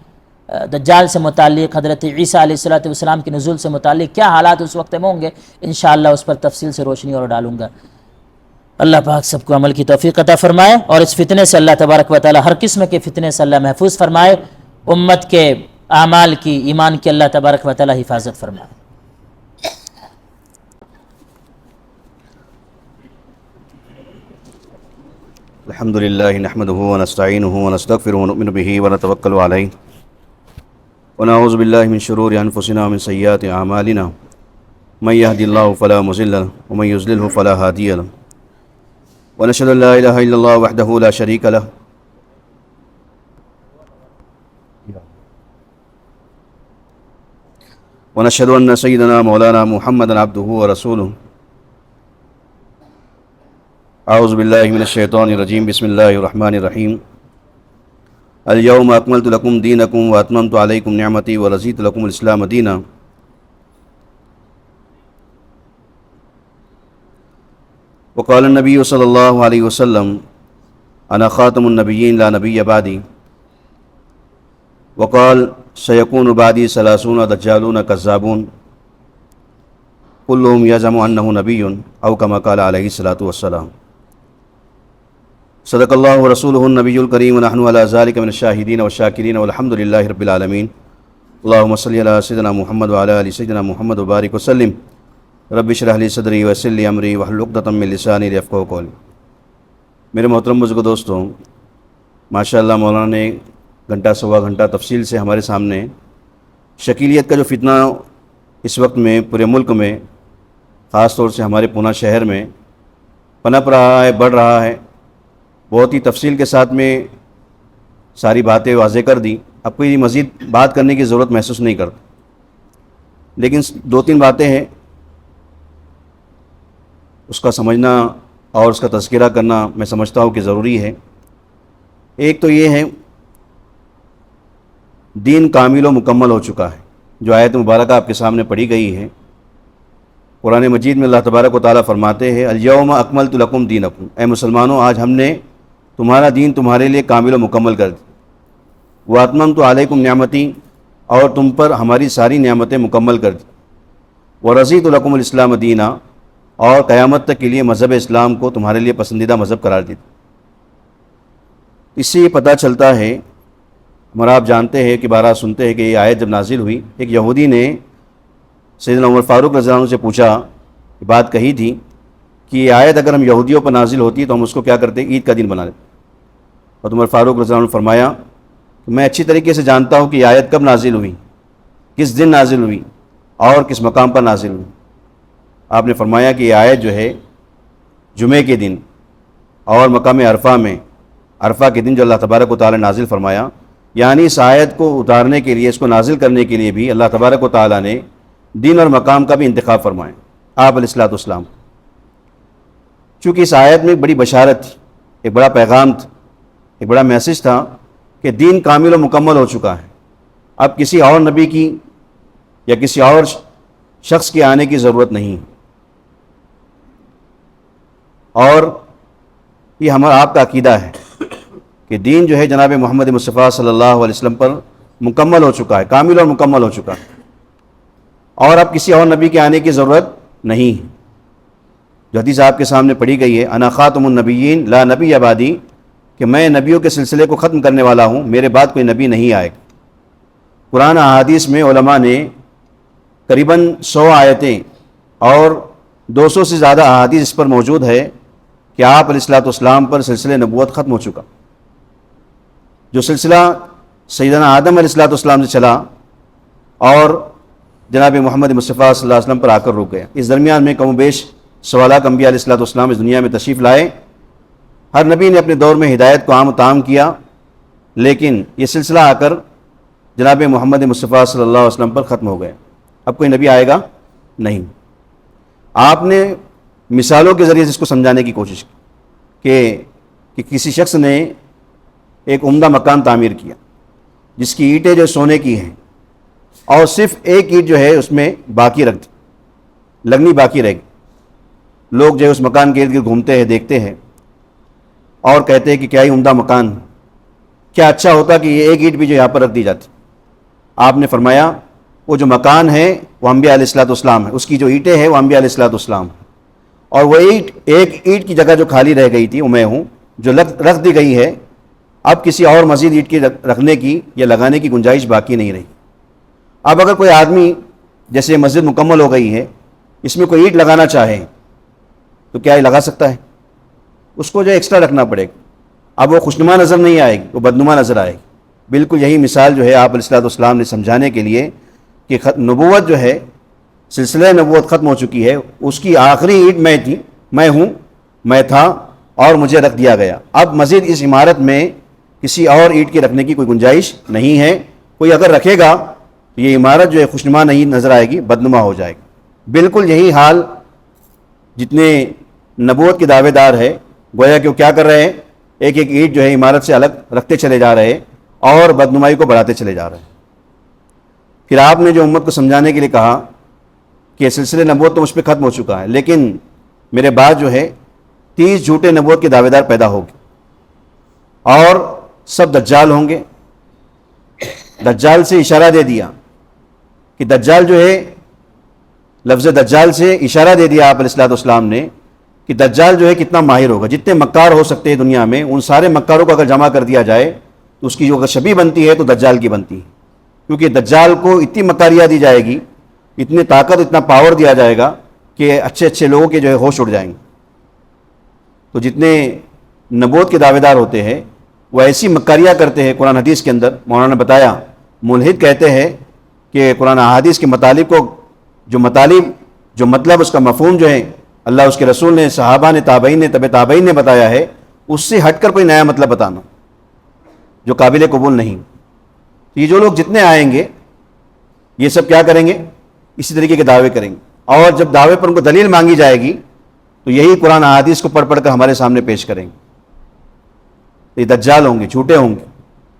دجال سے متعلق، حضرت عیسیٰ علیہ السلام کے نزول سے متعلق کیا حالات اس وقت میں ہوں گے، انشاءاللہ اس پر تفصیل سے روشنی اور ڈالوں گا۔ اللہ پاک سب کو عمل کی توفیق عطا فرمائے، اور اس فتنے سے اللہ تبارک و تعالی ہر قسم کے فتنے سے اللہ محفوظ فرمائے، امت کے اعمال کی، ایمان کی اللہ تبارک و تعالی حفاظت فرمائے۔ الحمد لله نحمده ونستعينه ونستغفره ونؤمن به ونتوكل عليه ونعوذ بالله من شرور أنفسنا ومن سيئات أعمالنا من يهد الله فلا مضل له ومن يضلل فلا هادي له ونشهد أن لا إله إلا الله وحده لا شريك له ونشهد أن سيدنا مولانا محمدا عبده ورسوله اعوذ باللہ من الشیطان الرجیم بسم اللہ الرحمن الرحیم اليوم اکملت لکم دینکم واتممت علیکم نعمتی ورضیت لکم الاسلام دینا۔ وقال النبی صلی اللہ علیہ وسلم انا خاتم النبیین لا نبی بعدی۔ وقال سیکون بعدی 30 دجالون کذابون کلهم یزعم انہ نبی او کما قال علیہ الصلاۃ والسلام۔ صدق اللہ ورسولہ النبی الکریم ونحن علی ذلک من الشاہدین والشاکرین والحمد للہ رب العالمین۔ اللہم صلی علی سیدنا محمد وعلی آل سیدنا محمد وبارک وسلم۔ رب اشرح لی صدری ویسر لی امری واحلل عقدۃ من لسانی لیفقہوا قولی۔ میرے محترم بزرگ دوستوں، ماشاءاللہ مولانا نے گھنٹہ سوا گھنٹہ تفصیل سے ہمارے سامنے شکیلیت کا جو فتنہ اس وقت میں پورے ملک میں، خاص طور سے ہمارے پونہ شہر میں پنپ رہا ہے، بڑھ رہا ہے، بہت ہی تفصیل کے ساتھ میں ساری باتیں واضح کر دی۔ اب کوئی مزید بات کرنے کی ضرورت محسوس نہیں کرتا، لیکن 2-3 باتیں ہیں اس کا سمجھنا اور اس کا تذکرہ کرنا میں سمجھتا ہوں کہ ضروری ہے۔ ایک تو یہ ہے دین کامل و مکمل ہو چکا ہے، جو آیت مبارکہ آپ کے سامنے پڑھی گئی ہے۔ قرآن مجید میں اللہ تبارک و تعالیٰ فرماتے ہیں الیوم اکملت لکم دینکم، اے مسلمانوں آج ہم نے تمہارا دین تمہارے لیے کامل و مکمل کر دی۔ واتممت علیکم نعمتی، اور تم پر ہماری ساری نعمتیں مکمل کر دی۔ ورضیت لکم الاسلام دینا، اور قیامت تک کے لیے مذہب اسلام کو تمہارے لیے پسندیدہ مذہب قرار دی۔ اس سے یہ پتہ چلتا ہے، ہمارا آپ جانتے ہیں کہ بارہ سنتے ہیں کہ یہ آیت جب نازل ہوئی، ایک یہودی نے سیدنا عمر فاروق رضی اللہ عنہ سے پوچھا، بات کہی تھی کہ یہ آیت اگر ہم یہودیوں پر نازل ہوتی تو ہم اس کو کیا کرتے، عید کا دن بنا لیتے۔ اور عمر فاروق رضی اللہ عنہ نے فرمایا کہ میں اچھی طریقے سے جانتا ہوں کہ یہ آیت کب نازل ہوئی، کس دن نازل ہوئی اور کس مقام پر نازل ہوئی۔ آپ نے فرمایا کہ یہ آیت جو ہے جمعے کے دن اور مقام عرفہ میں، عرفہ کے دن جو اللہ تبارک و تعالیٰ نے نازل فرمایا، یعنی اس آیت کو اتارنے کے لیے، اس کو نازل کرنے کے لیے بھی اللہ تبارک و تعالیٰ نے دن اور مقام کا بھی انتخاب فرمایا، آپ علیہ الصلوۃ والسلام۔ چونکہ اس آیت میں ایک بڑی بشارت تھی، ایک بڑا پیغام تھا، ایک بڑا میسج تھا کہ دین کامل و مکمل ہو چکا ہے، اب کسی اور نبی کی یا کسی اور شخص کے آنے کی ضرورت نہیں، اور یہ ہمارا آپ کا عقیدہ ہے کہ دین جو ہے جناب محمد مصطفیٰ صلی اللہ علیہ وسلم پر مکمل ہو چکا ہے، کامل اور مکمل ہو چکا ہے، اور اب کسی اور نبی کے آنے کی ضرورت نہیں ہے۔ جو حدیث آپ کے سامنے پڑھی گئی ہے، انا خاتم النبیین لا نبی بعدی، کہ میں نبیوں کے سلسلے کو ختم کرنے والا ہوں، میرے بعد کوئی نبی نہیں آئے گا۔ قرآن احادیث میں علماء نے قریباً 100 آیتیں اور 200 سے زیادہ احادیث اس پر موجود ہے کہ آپ علیہ الصلوۃ والسلام پر سلسلہ نبوت ختم ہو چکا۔ جو سلسلہ سیدنا آدم علیہ الصلوۃ والسلام سے چلا اور جناب محمد مصطفیٰ صلی اللہ علیہ وسلم پر آ کر رک گیا، اس درمیان میں کم و بیش سوالات انبیاء علیہ الصلوۃ والسلام اس دنیا میں تشریف لائے، ہر نبی نے اپنے دور میں ہدایت کو عام و تام کیا، لیکن یہ سلسلہ آ کر جناب محمد مصطفیٰ صلی اللہ علیہ وسلم پر ختم ہو گیا۔ اب کوئی نبی آئے گا نہیں۔ آپ نے مثالوں کے ذریعے اس کو سمجھانے کی کوشش کی کہ کسی شخص نے ایک عمدہ مکان تعمیر کیا جس کی اینٹیں جو سونے کی ہیں، اور صرف ایک اینٹ جو ہے اس میں باقی رکھ دی، لگنی باقی رہ گئی۔ لوگ جو ہے اس مکان کے ارد گرد گھومتے ہیں، دیکھتے ہیں اور کہتے ہیں کہ کیا ہی عمدہ مکان، کیا اچھا ہوتا کہ یہ ایک اینٹ بھی جو یہاں پر رکھ دی جاتی۔ آپ نے فرمایا وہ جو مکان ہے وہ انبیاء علیہ الصلوۃ والسلام ہے، اس کی جو اینٹیں ہیں وہ انبیاء علیہ الصلوۃ والسلام ہیں، اور وہ ایک اینٹ کی جگہ جو خالی رہ گئی تھی وہ میں ہوں، جو رکھ دی گئی ہے، اب کسی اور مزید اینٹ کی رکھنے کی یا لگانے کی گنجائش باقی نہیں رہی۔ اب اگر کوئی آدمی، جیسے مسجد مکمل ہو گئی ہے، اس میں کوئی اینٹ لگانا چاہے تو کیا یہ لگا سکتا ہے؟ اس کو جو ایکسٹرا رکھنا پڑے گا۔ اب وہ خوشنما نظر نہیں آئے گی، وہ بدنما نظر آئے گی۔ بالکل یہی مثال جو ہے آپ علیہ الصلوۃ والسلام نے سمجھانے کے لیے کہ نبوت جو ہے، سلسلہ نبوت ختم ہو چکی ہے، اس کی آخری اینٹ میں تھی، میں تھا اور مجھے رکھ دیا گیا، اب مزید اس عمارت میں کسی اور اینٹ کے رکھنے کی کوئی گنجائش نہیں ہے۔ کوئی اگر رکھے گا تو یہ عمارت جو ہے خوشنما نہیں نظر آئے گی، بدنما ہو جائے گی۔ بالکل یہی حال جتنے نبوت کے دعوے دار ہے، گویا کہ وہ کیا کر رہے ہیں، ایک ایک اینٹ جو ہے عمارت سے الگ رکھتے چلے جا رہے ہیں اور بدنمائی کو بڑھاتے چلے جا رہے ہیں۔ پھر آپ نے جو امت کو سمجھانے کے لیے کہا کہ سلسلے نبوت تو مجھ پہ ختم ہو چکا ہے، لیکن میرے بعد جو ہے 30 جھوٹے نبوت کے دعوے دار پیدا ہوں گے اور سب دجال ہوں گے۔ دجال سے اشارہ دے دیا کہ دجال جو ہے، لفظ دجال سے اشارہ دے دیا آپ علیہ الصلوۃ والسلام نے کہ دجال جو ہے کتنا ماہر ہوگا، جتنے مکار ہو سکتے ہیں دنیا میں، ان سارے مکاروں کو اگر جمع کر دیا جائے تو اس کی جو اگر شبیہ بنتی ہے تو دجال کی بنتی ہے، کیونکہ دجال کو اتنی مکاریاں دی جائے گی، اتنی طاقت، اتنا پاور دیا جائے گا کہ اچھے اچھے لوگوں کے جو ہے ہوش اڑ جائیں گے۔ تو جتنے نبوت کے دعوے دار ہوتے ہیں وہ ایسی مکاریاں کرتے ہیں۔ قرآن حدیث کے اندر مولانا نے بتایا، ملحد کہتے ہیں کہ قرآن حدیث کے مطالب کو، جو مطلب اس کا مفہوم جو ہے اللہ اس کے رسول نے، صحابہ نے، تابعین نے، تبع تابعین نے بتایا ہے، اس سے ہٹ کر کوئی نیا مطلب بتانا جو قابل قبول نہیں۔ یہ جو لوگ جتنے آئیں گے یہ سب کیا کریں گے، اسی طریقے کے دعوے کریں گے، اور جب دعوے پر ان کو دلیل مانگی جائے گی تو یہی قرآن حدیث کو پڑھ کر ہمارے سامنے پیش کریں گے۔ یہ دجال ہوں گے، جھوٹے ہوں گے،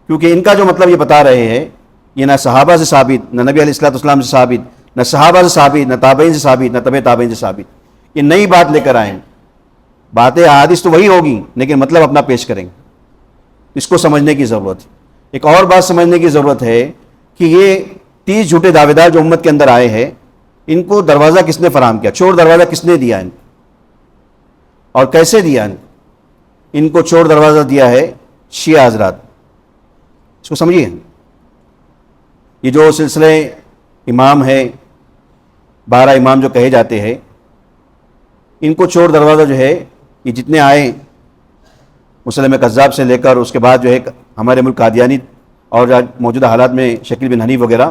کیونکہ ان کا جو مطلب یہ بتا رہے ہیں یہ نہ صحابہ سے ثابت، نہ نبی علیہ الصلوۃ والسلام سے ثابت، نہ صحابہ سے ثابت، نہ تابعین سے ثابت، نہ تبع تابعین سے ثابت۔ یہ نئی بات لے کر آئیں، باتیں احادیث تو وہی ہوگی لیکن مطلب اپنا پیش کریں گے۔ اس کو سمجھنے کی ضرورت ہے۔ ایک اور بات سمجھنے کی ضرورت ہے کہ یہ 30 جھوٹے دعوے دار جو امت کے اندر آئے ہیں، ان کو دروازہ کس نے فراہم کیا، چور دروازہ کس نے دیا ان کو، اور کیسے دیا ان کو چور دروازہ دیا ہے شیعہ حضرات۔ اس کو سمجھیے، یہ جو سلسلے امام ہے، 12 امام جو کہے جاتے ہیں، ان کو چور دروازہ جو ہے، یہ جتنے آئے مسلم کذاب سے لے کر اس کے بعد جو ہے ہمارے ملک قادیانی اور موجودہ حالات میں شکیل بن حنیف وغیرہ،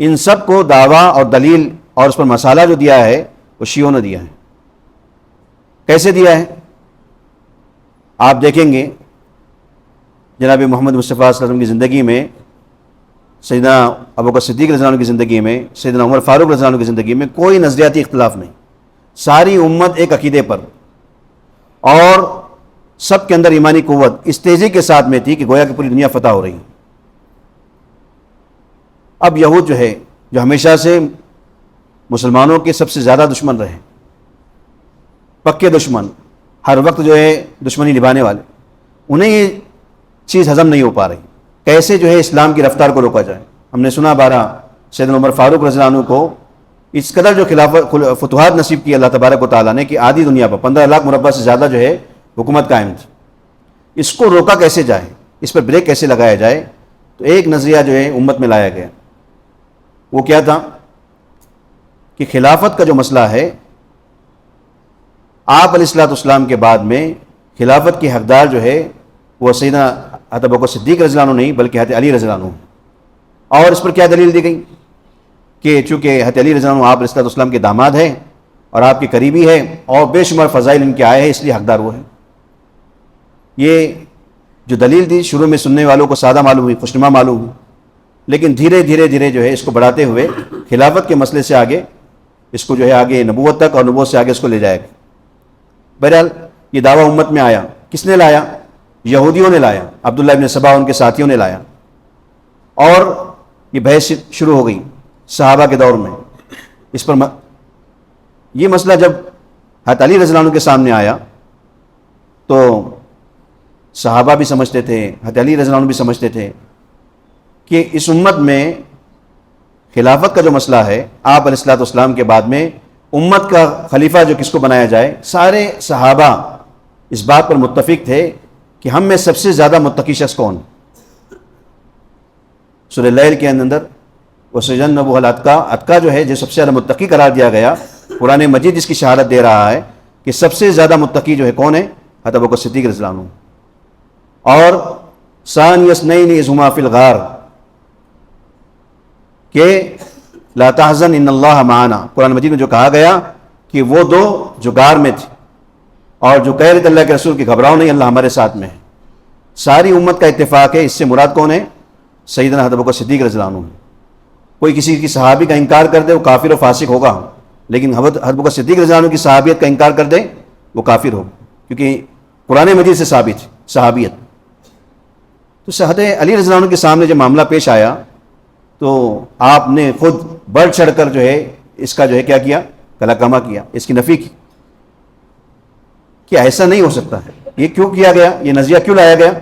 ان سب کو دعویٰ اور دلیل اور اس پر مسالہ جو دیا ہے وہ شیعوں نے دیا ہے۔ کیسے دیا ہے آپ دیکھیں گے، جناب محمد مصطفیٰ صلی اللہ علیہ وسلم کی زندگی میں، سیدنا ابوبکر صدیق رضی اللہ عنہ کی زندگی میں، سیدنا عمر فاروق رضی اللہ عنہ کی زندگی میں کوئی نظریاتی اختلاف نہیں، ساری امت ایک عقیدے پر، اور سب کے اندر ایمانی قوت اس تیزی کے ساتھ میں تھی کہ گویا کہ پوری دنیا فتح ہو رہی ہے۔ اب یہود جو ہے، جو ہمیشہ سے مسلمانوں کے سب سے زیادہ دشمن رہے، پکے دشمن، ہر وقت جو ہے دشمنی نبھانے والے، انہیں یہ چیز ہضم نہیں ہو پا رہی، کیسے جو ہے اسلام کی رفتار کو روکا جائے۔ ہم نے سنا بارہ سیدنا عمر فاروق رضی اللہ عنہ کو اس قدر جو فتوحات نصیب کی اللہ تبارک و تعالیٰ نے کہ آدھی دنیا پر 15 لاکھ مربع سے زیادہ جو ہے حکومت قائم تھی۔ اس کو روکا کیسے جائے، اس پر بریک کیسے لگایا جائے، تو ایک نظریہ جو ہے امت میں لایا گیا۔ وہ کیا تھا کہ خلافت کا جو مسئلہ ہے، آپ علیہ الصلوۃ والسلام کے بعد میں خلافت کی حقدار جو ہے وہ سیدنا حضرت ابوبکر صدیق رضی اللہ عنہ نہیں بلکہ حضرت علی رضی اللہ عنہ۔ اور اس پر کیا دلیل دی گئی کہ چونکہ حضرت علی رضی اللہ عنہ آپ علیہ الصلوۃ والسلام کے داماد ہیں اور آپ کے قریبی ہیں اور بے شمار فضائل ان کے آئے ہیں، اس لیے حقدار وہ ہے۔ یہ جو دلیل دی شروع میں سننے والوں کو سادہ معلوم ہوئی، خوشنما معلوم ہوئی، لیکن دھیرے دھیرے جو ہے اس کو بڑھاتے ہوئے خلافت کے مسئلے سے آگے اس کو جو ہے آگے نبوت تک اور نبوت سے آگے اس کو لے جائے گا۔ بہرحال یہ دعویٰ امت میں آیا، کس نے لایا؟ یہودیوں نے لایا، عبداللہ ابن سبا ان کے ساتھیوں نے لایا، اور یہ بحث شروع ہو گئی صحابہ کے دور میں اس پر۔ یہ مسئلہ جب حضرت علی رضی اللہ عنہ کے سامنے آیا تو صحابہ بھی سمجھتے تھے، حضرت علی رضی اللہ عنہ بھی سمجھتے تھے کہ اس امت میں خلافت کا جو مسئلہ ہے، آپ علیہ الصلوۃ والسلام کے بعد میں امت کا خلیفہ جو کس کو بنایا جائے، سارے صحابہ اس بات پر متفق تھے کہ ہم میں سب سے زیادہ متقی شخص کون؟ سورہ لیل کے اندر وَسَيُجَنَّبُهَا الْأَتْقَى، اتقیٰ جو ہے جو سب سے زیادہ متقی قرار دیا گیا، قرآن مجید جس کی شہادت دے رہا ہے کہ سب سے زیادہ متقی جو ہے کون ہے؟ حضرت ابوبکر صدیق رضی اللہ عنہ۔ اور ثانی اثنین اذ ہما فی الغار کہ لا تحزن ان اللہ معنا، قرآن مجید میں جو کہا گیا کہ وہ دو جو غار میں تھے اور جو کہہ رہے تھے اللہ کے رسول کی گھبراؤ نہیں، اللہ ہمارے ساتھ میں ہے، ساری امت کا اتفاق ہے۔ اس سے مراد کون ہے؟ سیدنا حضرت ابوبکر صدیق رضی اللہ عنہ۔ کوئی کسی کی صحابی کا انکار کر دے وہ کافر و فاسق ہوگا، لیکن حضرت ابوبکر صدیق رضی اللہ عنہ کی صحابیت کا انکار کر دے وہ کافر ہوگا، کیونکہ قرآن مجید سے ثابت ہے صحابیت۔ تو حضرت علی رضی اللہ عنہ کے سامنے جب معاملہ پیش آیا تو آپ نے خود بڑھ چڑھ کر جو ہے اس کا جو ہے کیا کیا؟ کلا کما کیا، اس کی نفی کی کہ ایسا نہیں ہو سکتا ہے۔ یہ کیوں کیا گیا؟ یہ نظریہ کیوں لایا گیا؟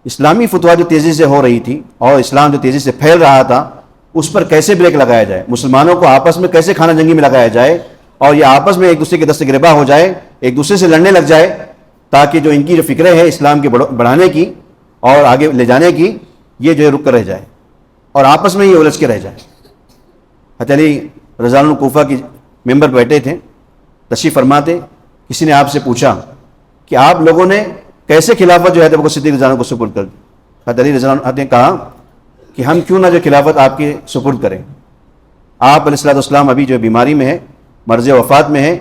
اسلامی فتویٰ جو تیزی سے ہو رہی تھی اور اسلام جو تیزی سے پھیل رہا تھا، اس پر کیسے بریک لگایا جائے، مسلمانوں کو آپس میں کیسے کھانا جنگی میں لگایا جائے اور یہ آپس میں ایک دوسرے کے دست گربا ہو جائے، ایک دوسرے سے لڑنے لگ جائے، تاکہ جو ان کی جو فکریں ہے اسلام کے بڑھانے کی اور آگے لے جانے کی، یہ جو ہے رک کر رہ جائے اور آپس میں یہ الجھ کے رہ جائے۔ حضرت علی رضی اللہ عنہ کوفہ کی ممبر بیٹھے تھے، تشریف فرماتے، کسی نے آپ سے پوچھا کہ آپ لوگوں نے کیسے خلافت جو ہے ابوبکر صدیق رضی اللہ عنہ کو سپرد کر دی؟ حضرت علی رضی اللہ عنہ نے کہا کہ ہم کیوں نہ جو خلافت آپ کے سپرد کریں، آپ علیہ الصلوۃ والسلام ابھی جو بیماری میں ہے، مرض وفات میں ہے،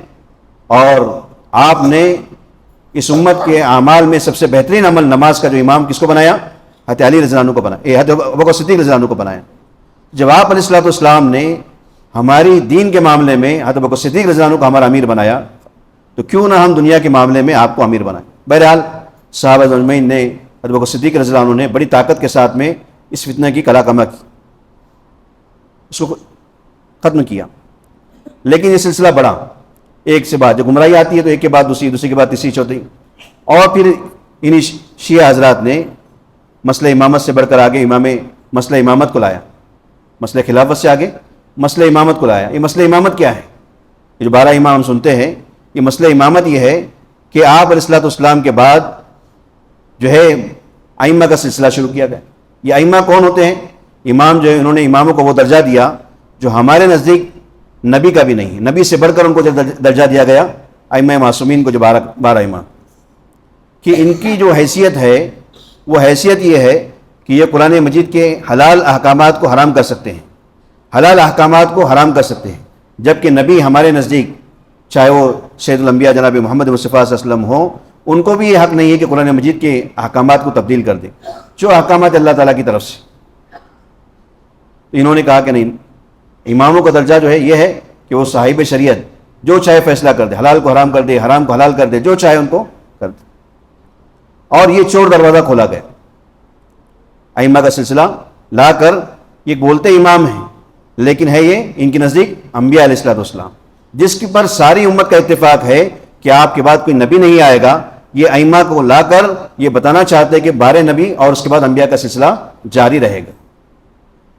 اور آپ نے اس امت کے اعمال میں سب سے بہترین عمل نماز کا جو امام کس کو بنایا؟ حضرت علی رضی اللہ عنہ کو بنایا، حضرت ابوبکر صدیق رضی اللہ عنہ کو بنایا۔ جب آپ علیہ الصلوۃ والسلام نے ہماری دین کے معاملے میں حضرت ابوبکر صدیق رضی اللہ عنہ کو ہمارا امیر بنایا، تو کیوں نہ ہم دنیا کے معاملے میں آپ کو امیر بنائیں۔ بہرحال صحابہ اجمعین نے حضرت ابوبکر صدیق رضی اللہ عنہ نے بڑی طاقت کے ساتھ میں اس فتنہ کی کلا کما کی، اس کو ختم کیا۔ لیکن یہ سلسلہ بڑھا، ایک سے بعد جو گمراہی آتی ہے تو ایک کے بعد دوسری، دوسری کے بعد تیسری، چوتھی، اور پھر انہی شیعہ حضرات نے مسئلہ امامت سے بڑھ کر آگے مسئلہ امامت کو لایا، مسئلہ خلافت سے آگے مسئلہ امامت کو لایا۔ یہ مسئلہ امامت کیا ہے؟ یہ جو 12 امام سنتے ہیں، یہ مسئلہ امامت یہ ہے کہ آپ علیہ الصلوۃ والسلام کے بعد جو ہے ائمہ کا سلسلہ شروع کیا گیا۔ یہ ائمہ کون ہوتے ہیں؟ امام جو ہے انہوں نے اماموں کو وہ درجہ دیا جو ہمارے نزدیک نبی کا بھی نہیں ہے، نبی سے بڑھ کر ان کو درجہ دیا گیا ائمہ معصومین کو، جو 12 امام، کہ ان کی جو حیثیت ہے وہ حیثیت یہ ہے کہ یہ قرآن مجید کے حلال احکامات کو حرام کر سکتے ہیں، حلال احکامات کو حرام کر سکتے ہیں، جبکہ نبی ہمارے نزدیک چاہے وہ سید الانبیاء جناب محمد مصطفیٰ صلی اللہ علیہ وسلم ہوں، ان کو بھی یہ حق نہیں ہے کہ قرآن مجید کے احکامات کو تبدیل کر دیں، جو احکامات اللہ تعالیٰ کی طرف سے۔ انہوں نے کہا کہ نہیں، اماموں کا درجہ جو ہے یہ ہے کہ وہ صاحب شریعت جو چاہے فیصلہ کر دے، حلال کو حرام کر دے، حرام کو حلال کر دے، جو چاہے ان کو کر دے۔ اور یہ چور دروازہ کھولا گیا. ائمہ کا سلسلہ لا کر یہ بولتے امام ہیں لیکن ہے یہ ان کے نزدیک انبیاء علیہ السلام، جس کے پر ساری امت کا اتفاق ہے کہ آپ کے بعد کوئی نبی نہیں آئے گا. یہ ائمہ کو لا کر یہ بتانا چاہتے ہیں کہ 12 نبی اور اس کے بعد انبیاء کا سلسلہ جاری رہے گا.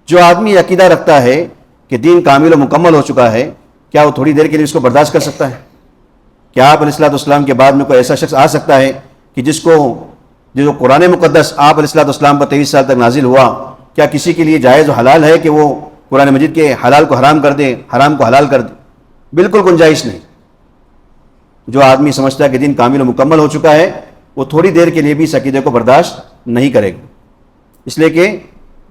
جو آدمی یہ عقیدہ رکھتا ہے کہ دین کامل و مکمل ہو چکا ہے، کیا وہ تھوڑی دیر کے لیے اس کو برداشت کر سکتا ہے؟ کیا آپ علیہ السلام کے بعد میں کوئی ایسا شخص آ سکتا ہے کہ جو قرآن مقدس آپ علیہ السلام پر 23 سال تک نازل ہوا، کیا کسی کے لیے جائز و حلال ہے کہ وہ قرآن مجید کے حلال کو حرام کر دے، حرام کو حلال کر دے؟ بالکل گنجائش نہیں. جو آدمی سمجھتا ہے کہ دین کامل و مکمل ہو چکا ہے، وہ تھوڑی دیر کے لیے بھی اس عقیدے کو برداشت نہیں کرے گا، اس لیے کہ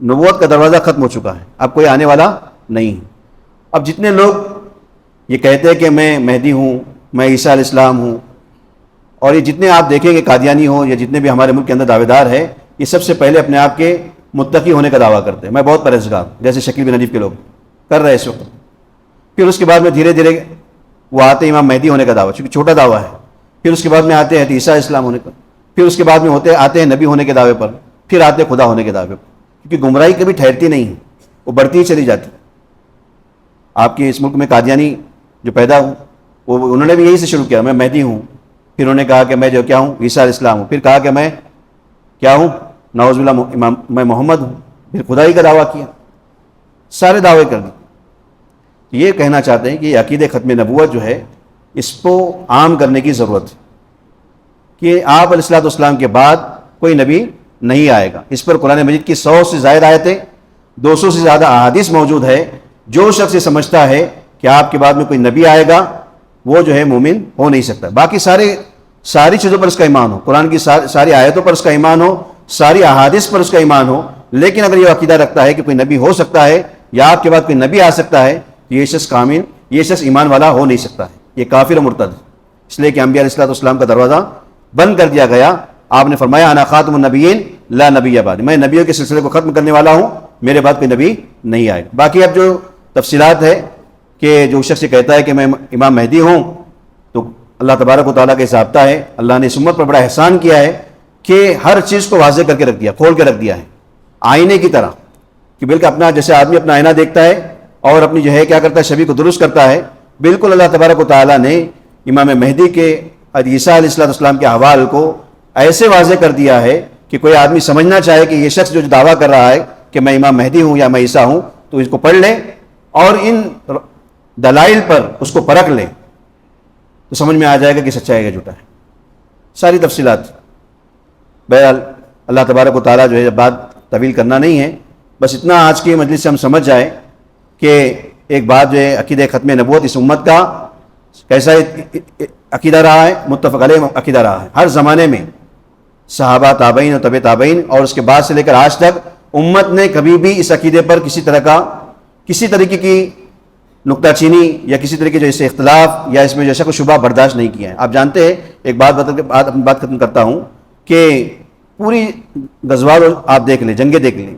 نبوت کا دروازہ ختم ہو چکا ہے، اب کوئی آنے والا نہیں ہے. اب جتنے لوگ یہ کہتے ہیں کہ میں مہدی ہوں، میں عیسیٰ علیہ السلام ہوں، اور یہ جتنے آپ دیکھیں گے قادیانی ہوں یا جتنے بھی ہمارے ملک کے اندر دعوے دار ہے، یہ سب سے پہلے اپنے آپ کے متقی ہونے کا دعویٰ کرتے ہیں. میں بہت پرہیزگار، جیسے شکیل بن نجیب کے لوگ کر رہے ہیں اس وقت. پھر اس کے بعد میں دھیرے دھیرے وہ آتے ہیں امام مہدی ہونے کا دعویٰ، چونکہ چھوٹا دعویٰ ہے. پھر اس کے بعد میں آتے ہیں عیسیٰ علیہ السلام ہونے کا، پھر اس کے بعد میں آتے ہیں نبی ہونے کے دعوے پر، پھر آتے ہیں خدا ہونے کے دعوے پر. کیونکہ گمراہی کبھی ٹھہرتی نہیں ہے، وہ بڑھتی ہی چلی جاتی. آپ کے اس ملک میں قادیانی جو پیدا ہوں، وہ انہوں نے بھی یہی سے شروع کیا، میں مہدی ہوں. پھر انہوں نے کہا کہ میں جو کیا ہوں، عیسیٰ علیہ السلام ہوں. پھر کہا کہ میں کیا ہوں، نعوذ باللہ میں محمد ہوں. پھر خدائی کا دعویٰ کیا، سارے دعوے کر دیے. یہ کہنا چاہتے ہیں کہ یہ عقیدہ ختم نبوت جو ہے، اس کو عام کرنے کی ضرورت ہے کہ آپ علیہ السلام کے بعد کوئی نبی نہیں آئے گا. اس پر قرآن مجید کی 100 سے زائد آیتیں، 200 سے زیادہ احادیث موجود ہے. جو شخص یہ سمجھتا ہے کہ آپ کے بعد میں کوئی نبی آئے گا، وہ جو ہے مومن ہو نہیں سکتا. باقی ساری چیزوں پر اس کا ایمان ہو، قرآن کی ساری آیتوں پر اس کا ایمان ہو، ساری احادیث پر اس کا ایمان ہو، لیکن اگر یہ عقیدہ رکھتا ہے کہ کوئی نبی ہو سکتا ہے یا آپ کے بعد کوئی نبی آ سکتا ہے، یہ شخص کامل، یہ شخص ایمان والا ہو نہیں سکتا ہے، یہ کافر و مرتد ہے. اس لیے کہ انبیاء علیہ السلام کا دروازہ بند کر دیا گیا. آپ نے فرمایا انا خاتم النبیین لا نبی بعد، میں نبیوں کے سلسلے کو ختم کرنے والا ہوں، میرے بعد کوئی نبی نہیں آئے گا. باقی اب جو تفصیلات ہے کہ جو شخص کہتا ہے کہ میں امام مہدی ہوں، تو اللہ تبارک و تعالیٰ کا ضابطہ ہے. اللہ نے اس امت پر بڑا احسان کیا ہے کہ ہر چیز کو واضح کر کے رکھ دیا، کھول کے رکھ دیا ہے، آئینے کی طرح. کہ بالکل اپنا جیسے آدمی اپنا آئینہ دیکھتا ہے اور اپنی جو ہے کیا کرتا ہے، شبیہ کو درست کرتا ہے، بالکل اللہ تبارک و تعالیٰ نے امام مہدی کے عیسیٰ علیہ السلام کے احوال کو ایسے واضح کر دیا ہے کہ کوئی آدمی سمجھنا چاہے کہ یہ شخص جو دعویٰ کر رہا ہے کہ میں امام مہدی ہوں یا میں عیسیٰ ہوں، تو اس کو پڑھ لے اور ان دلائل پر اس کو پرکھ لے تو سمجھ میں آ جائے گا کہ سچا ہے یا جھوٹا ہے. ساری تفصیلات. بہرحال اللہ تبارک و تعالیٰ جو ہے بات طویل کرنا نہیں ہے، بس اتنا آج کی مجلس سے ہم سمجھ جائیں کہ ایک بات جو ہے عقیدہ ختم نبوت اس امت کا کیسا عقیدہ رہا ہے، متفق علیہ عقیدہ رہا ہے. ہر زمانے میں صحابہ، تابعین اور تبع تابعین اور اس کے بعد سے لے کر آج تک امت نے کبھی بھی اس عقیدے پر کسی طریقے کی نکتہ چینی یا کسی طریقے جو اس سے اختلاف یا اس میں جو شک و شبہ برداشت نہیں کیا ہے. آپ جانتے ہیں، ایک بات بتا کے اپنی بات ختم کرتا ہوں کہ پوری غزوات آپ دیکھ لیں، جنگیں دیکھ لیں،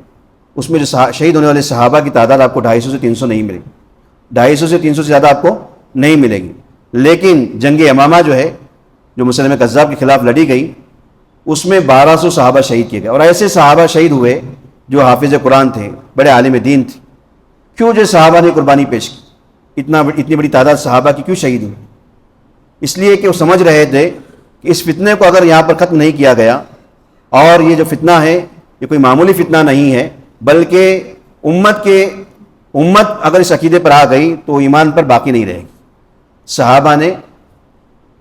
اس میں جو شہید ہونے والے صحابہ کی تعداد آپ کو 250 سے 300 نہیں ملے گی، 250 سے 300 سے زیادہ آپ کو نہیں ملے گی. لیکن جنگ یمامہ جو ہے، جو مسلمہ کذاب کے خلاف لڑی گئی، اس میں 1200 صحابہ شہید کیے گئے. اور ایسے صحابہ شہید ہوئے جو حافظ قرآن تھے، بڑے عالم دین تھے. کیوں جو صحابہ نے قربانی پیش کی؟ اتنی بڑی تعداد صحابہ کی کیوں شہید ہوئی؟ اس لیے کہ وہ سمجھ رہے تھے کہ اس فتنے کو اگر یہاں پر ختم نہیں کیا گیا، اور یہ جو فتنہ ہے یہ کوئی معمولی فتنہ نہیں ہے، بلکہ امت اگر اس عقیدے پر آ گئی تو ایمان پر باقی نہیں رہے گی. صحابہ نے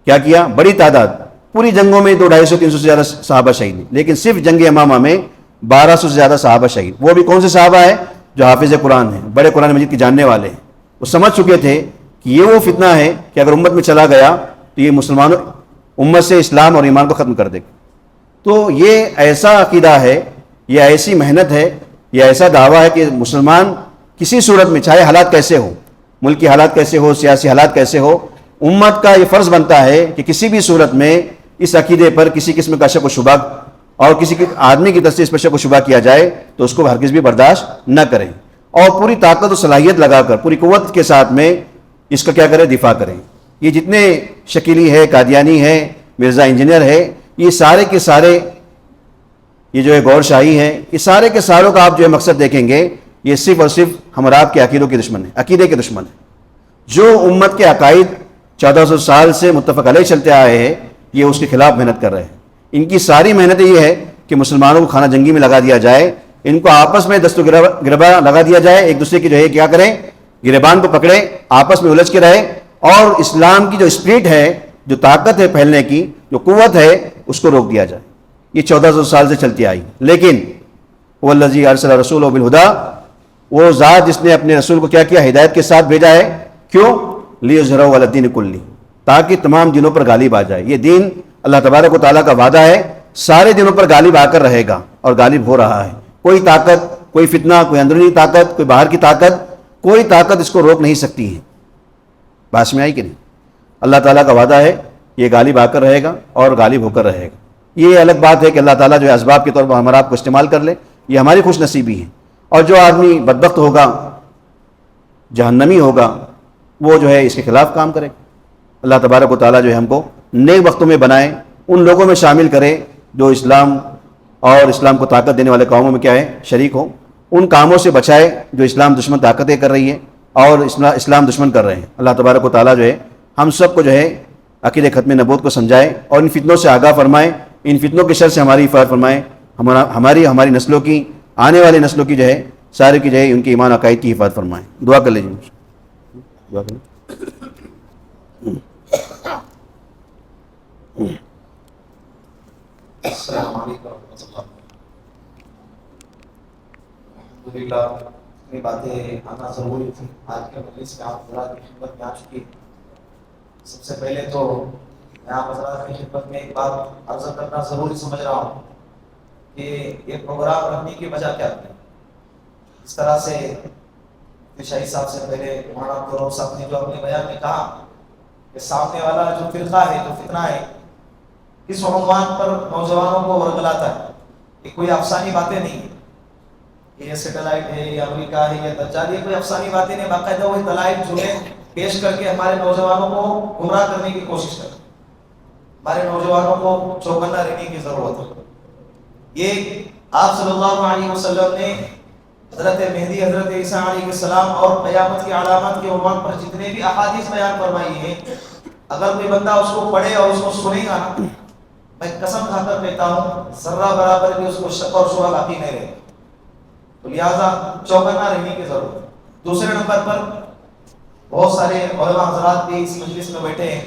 کیا کیا؟ بڑی تعداد، پوری جنگوں میں 250-300 سے زیادہ صحابہ شہید ہیں، لیکن صرف جنگ یمامہ میں 1200 سے زیادہ صحابہ شہید. وہ بھی کون سے صحابہ ہیں؟ جو حافظ قرآن ہیں، بڑے قرآن مجید کے جاننے والے ہیں. وہ سمجھ چکے تھے کہ یہ وہ فتنہ ہے کہ اگر امت میں چلا گیا تو یہ مسلمانوں امت سے اسلام اور ایمان کو ختم کر دے گا. تو یہ ایسا عقیدہ ہے، یہ ایسی محنت ہے، یہ ایسا دعویٰ ہے کہ مسلمان کسی صورت میں، چاہے حالات کیسے ہو، ملک کی حالات کیسے ہو، سیاسی حالات کیسے ہو، امت کا یہ فرض بنتا ہے کہ کسی بھی صورت میں اس عقیدے پر کسی قسم کا شک و شبہ اور کسی آدمی کی طرف سے اس پر شک و شبہ کیا جائے تو اس کو ہرگز بھی برداشت نہ کریں، اور پوری طاقت و صلاحیت لگا کر، پوری قوت کے ساتھ میں اس کا کیا کریں؟ دفاع کریں. یہ جتنے شکیلی ہے، قادیانی ہے، مرزا انجینئر ہے، یہ سارے کے سارے یہ جو ہے غور شاہی ہے، یہ سارے کے ساروں کا آپ جو ہے مقصد دیکھیں گے، یہ صرف اور صرف ہم اور آپ کے عقیدوں کے دشمن ہیں، عقیدے کے دشمن ہیں۔ جو امت کے عقائد 1400 سال سے متفق علیہ چلتے آئے ہیں، یہ اس کے خلاف محنت کر رہے ہیں۔ ان کی ساری محنت یہ ہے کہ مسلمانوں کو خانہ جنگی میں لگا دیا جائے، ان کو آپس میں دست و گربا لگا دیا جائے، ایک دوسرے کی جو ہے کیا کریں، گریبان کو پکڑے، آپس میں الجھ کے رہے، اور اسلام کی جو اسپرٹ ہے، جو طاقت ہے پھیلنے کی، جو قوت ہے، اس کو روک دیا جائے۔ یہ 1400 سال سے چلتی آئی۔ لیکن والذی ارسل رسولہ بالہدیٰ، وہ ذات جس نے اپنے رسول کو کیا کیا، ہدایت کے ساتھ بھیجا ہے، کیوں؟ لیظہرہ علی الدین کلہ، تاکہ تمام دینوں پر غالب آ جائے۔ یہ دین اللہ تبارک و تعالیٰ کا وعدہ ہے، سارے دینوں پر غالب آ کر رہے گا اور غالب ہو رہا ہے۔ کوئی طاقت، کوئی فتنہ، کوئی اندرونی طاقت، کوئی باہر کی طاقت، کوئی طاقت اس کو روک نہیں سکتی ہے۔ بات میں آئی کہ نہیں؟ اللہ تعالیٰ کا وعدہ ہے، یہ غالب آ کر رہے گا اور غالب ہو کر رہے گا۔ یہ الگ بات ہے کہ اللہ تعالیٰ جو ہے اسباب کے طور پر ہمارا آپ کو استعمال کر لے، یہ ہماری خوش نصیبی ہے۔ اور جو آدمی بدبخت ہوگا، جہنمی ہوگا، وہ جو ہے اس کے خلاف کام کرے۔ اللہ تبارک و تعالیٰ جو ہے ہم کو نیک وقتوں میں بنائے، ان لوگوں میں شامل کرے جو اسلام اور اسلام کو طاقت دینے والے قوموں میں کیا ہے، شریک ہو، ان کاموں سے بچائے جو اسلام دشمن طاقتیں کر رہی ہے اور اسلام دشمن کر رہے ہیں۔ اللہ تبارک و تعالیٰ جو ہے ہم سب کو جو ہے عقیدہ ختم نبوت کو سمجھائے اور ان فتنوں سے آگاہ فرمائے، ان فتنوں کے شر سے ہماری حفاظت فرمائے، ہماری نسلوں کی، آنے والی نسلوں کی جو ہے سارے کی جو ہے ان کے ایمان عقائد کی حفاظت فرمائے۔ دعا کر لیجیے۔ دعا کر لیں۔ السلام علیکم ورحمۃ اللہ۔ الحمدللہ اتنی باتیں آنا ضروری تھی، آج کے مجلس میں آپ حضرات کی خدمت میں آ چکی۔ سب سے پہلے تو میں آپ حضرات کی خدمت میں ایک بات عرض کرنا ضروری سمجھ رہا ہوں کہ یہ پروگرام رکھنے کی وجہ کیا ہے۔ اس طرح سے شاہی صاحب سے پہلے مولانا عبدالرؤف صاحب نے جو اپنے بیان میں کہا کہ سامنے والا جو فرقہ ہے، جو فتنہ ہے، اس عنوان پر نوجوانوں کو ورگلاتا ہے۔ یہ کوئی افسانی باتیں نہیں ہیں، یہ سیٹلائٹ ہے، یہ امریکہ ہے، یہ دجال، یہ کوئی افسانی باتیں نہیں، باقاعدہ وہ دلائل جملے پیش کر کے ہمارے نوجوانوں کو گمراہ کرنے کی کوشش کرتے ہیں۔ ہمارے نوجوانوں کو چوکنا رہنے کی ضرورت ہے۔ یہ آپ صلی اللہ علیہ وسلم نے حضرت مہدی، حضرت عیسیٰ علیہ السلام اور قیامت کی علامات کے عنوان پر جتنے بھی احادیث بیان فرمائی ہیں، اگر کوئی بندہ اس کو پڑھے اور اس کو سنے گا نا، میں قسم کھا کر کہتا ہوں ذرہ برابر بھی اس کو شک اور شبہ باقی نہیں رہے۔ تو لہٰذا چوکنا رہنے کی ضرورت ہے۔ دوسرے نمبر پر بہت سارے علماء حضرات بھی اس مجلس میں بیٹھے ہیں۔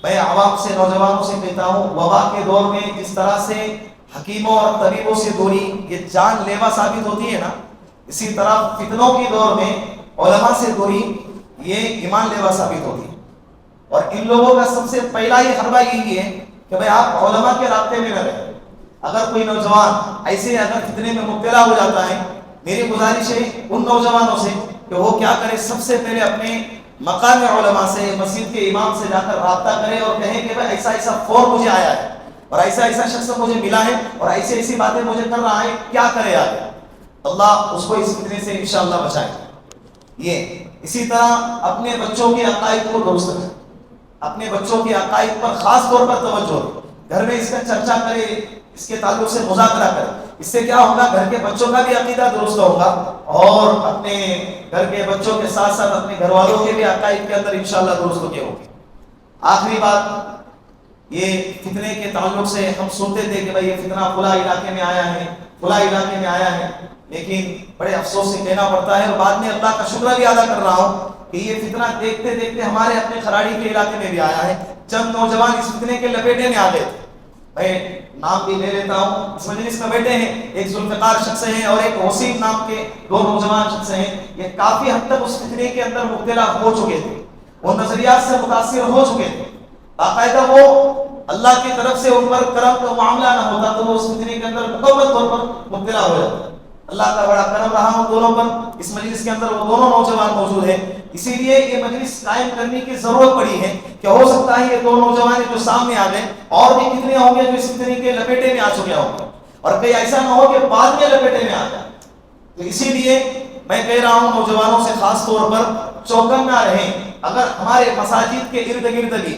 میں عوام سے، نوجوانوں سے کہتا ہوں، وبا کے دور میں جس طرح سے حکیموں اور طبیبوں سے دوری یہ جان لیوا ثابت ہوتی ہے نا، اسی طرح فتنوں کے دور میں علماء سے دوری یہ ایمان لیوا ثابت ہوتی ہے۔ اور ان لوگوں کا سب سے پہلا یہ حربہ یہی ہے کہ بھائی آپ علماء کے رابطے میں نہ رہیں۔ اگر کوئی نوجوان ایسے اگر فتنے میں مبتلا ہو جاتا ہے، میری گزارش ہے ان نوجوانوں سے کہ وہ کیا کرے، سب سے پہلے اپنے مقام علماء سے، مسجد کے امام سے جا کر رابطہ کرے اور کہیں کہ بھائی ایسا ایسا فور مجھے آیا ہے اور ایسا ایسا شخص مجھے ملا ہے اور ایسی ایسی باتیں مجھے کر رہا ہے، کیا کرے آگے؟ اللہ اس کو اس فتنے سے انشاءاللہ بچائے۔ یہ اسی طرح اپنے بچوں کے عقائد کو درست کریں، اپنے بچوں کے عقائد پر خاص طور پر توجہ دیں، گھر میں اس کا چرچا کرے، اس کے تعلق سے مذاکرہ کرے۔ اس سے کیا ہوگا، گھر کے بچوں کا بھی عقیدہ درست ہوگا اور اپنے گھر کے بچوں کے ساتھ ساتھ اپنے گھر والوں کے بھی عقائد کے اندر انشاءاللہ درست ہوتے ہوں گے۔ آخری بات، یہ فتنے کے تعلق سے ہم سنتے تھے کہ بھائی یہ فتنہ فلاں علاقے میں آیا ہے، فلاں علاقے میں آیا ہے، لیکن بڑے افسوس سے کہنا پڑتا ہے اور بعد میں اللہ کا شکر بھی ادا کر رہا ہوں کہ یہ فتنہ دیکھتے دیکھتے ہمارے اپنے کھراڑی کے علاقے میں بھی آیا ہے۔ چند نوجوان اس فتنے کے لپیٹے میں آ گئے تھے، میں نام بھی لے لیتا ہوں، اس مجلس میں بیٹھے ہیں، ایک ذوالفقار شخص ہیں اور ایک وسیم نام کے دو نوجوان شخص ہیں۔ یہ کافی حد تک اس فتنے کے اندر مبتلا ہو چکے تھے، وہ نظریات سے متاثر ہو چکے تھے، باقاعدہ وہ اللہ کی طرف سے ان پر کرم کا معاملہ نہ ہوتا تو وہ اس فتنے کے اندر مکمل طور پر مبتلا ہو جاتا۔ اللہ کا بڑا کرم رہا ان دونوں پر، اس مجلس کے اندر وہ دونوں نوجوان موجود ہیں، اسی لیے یہ مجلس قائم کرنے کی ضرورت پڑی ہے کہ ہو سکتا ہے یہ دو نوجوان جو سامنے آ گئے اور بھی کتنے ہوں گے جو اس فتنے کے لپیٹے میں آ چکے ہوں گے، اور کہیں ایسا نہ ہو کہ بعد میں لپیٹے میں آ جائے۔ تو اسی لیے میں کہہ رہا ہوں نوجوانوں سے خاص طور پر چوکنا رہیں۔ اگر ہمارے مساجد کے ارد گرد بھی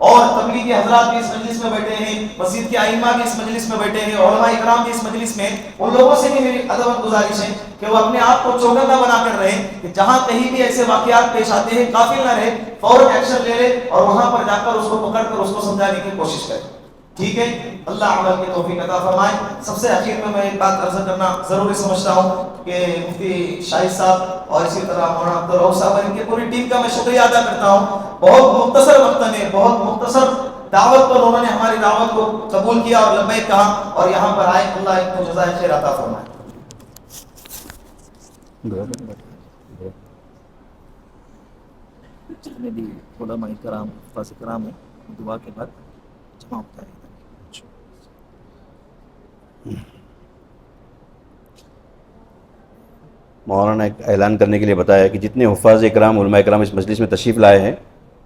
اور تبلیغی حضرات بھی اس مجلس میں بیٹھے ہیں، مسجد کے ائمہ بھی اس مجلس میں بیٹھے ہیں، علماء اکرام بھی اس مجلس میں، ان لوگوں سے بھی میری ادب گزارش ہے کہ وہ اپنے آپ کو چوکندہ بنا کر رہیں کہ جہاں کہیں بھی ایسے واقعات پیش آتے ہیں غافل نہ رہے، فوراً ایکشن لے لے اور وہاں پر جا کر اس کو پکڑ کر اس کو سمجھانے کی کوشش کرے. ٹھیک ہے، اللہ عمل کی توفیق عطا فرمائے. سب سے اخیر میں ایک بات عرض کرنا ضروری سمجھتا ہوں کہ مفتی شاہد صاحب اور اسی طرح مولانا عبدالرؤف صاحب اور ان کی پوری ٹیم کا میں شکریہ ادا کرتا ہوں. بہت مختصر وقت میں بہت مختصر دعوت پر انہوں نے ہماری دعوت کو قبول کیا اور لبیک کہا اور یہاں پر آئے. اللہ ان کو جزائے خیر عطا فرمائے. جتنے بھی علماء کرام حفاظ کرام ہیں دعا کے بعد جمع ہوتا ہے. مولانا نے ایک اعلان کرنے کے لیے بتایا کہ جتنے حفاظ اکرام علماء اکرام اس مجلس میں تشریف لائے ہیں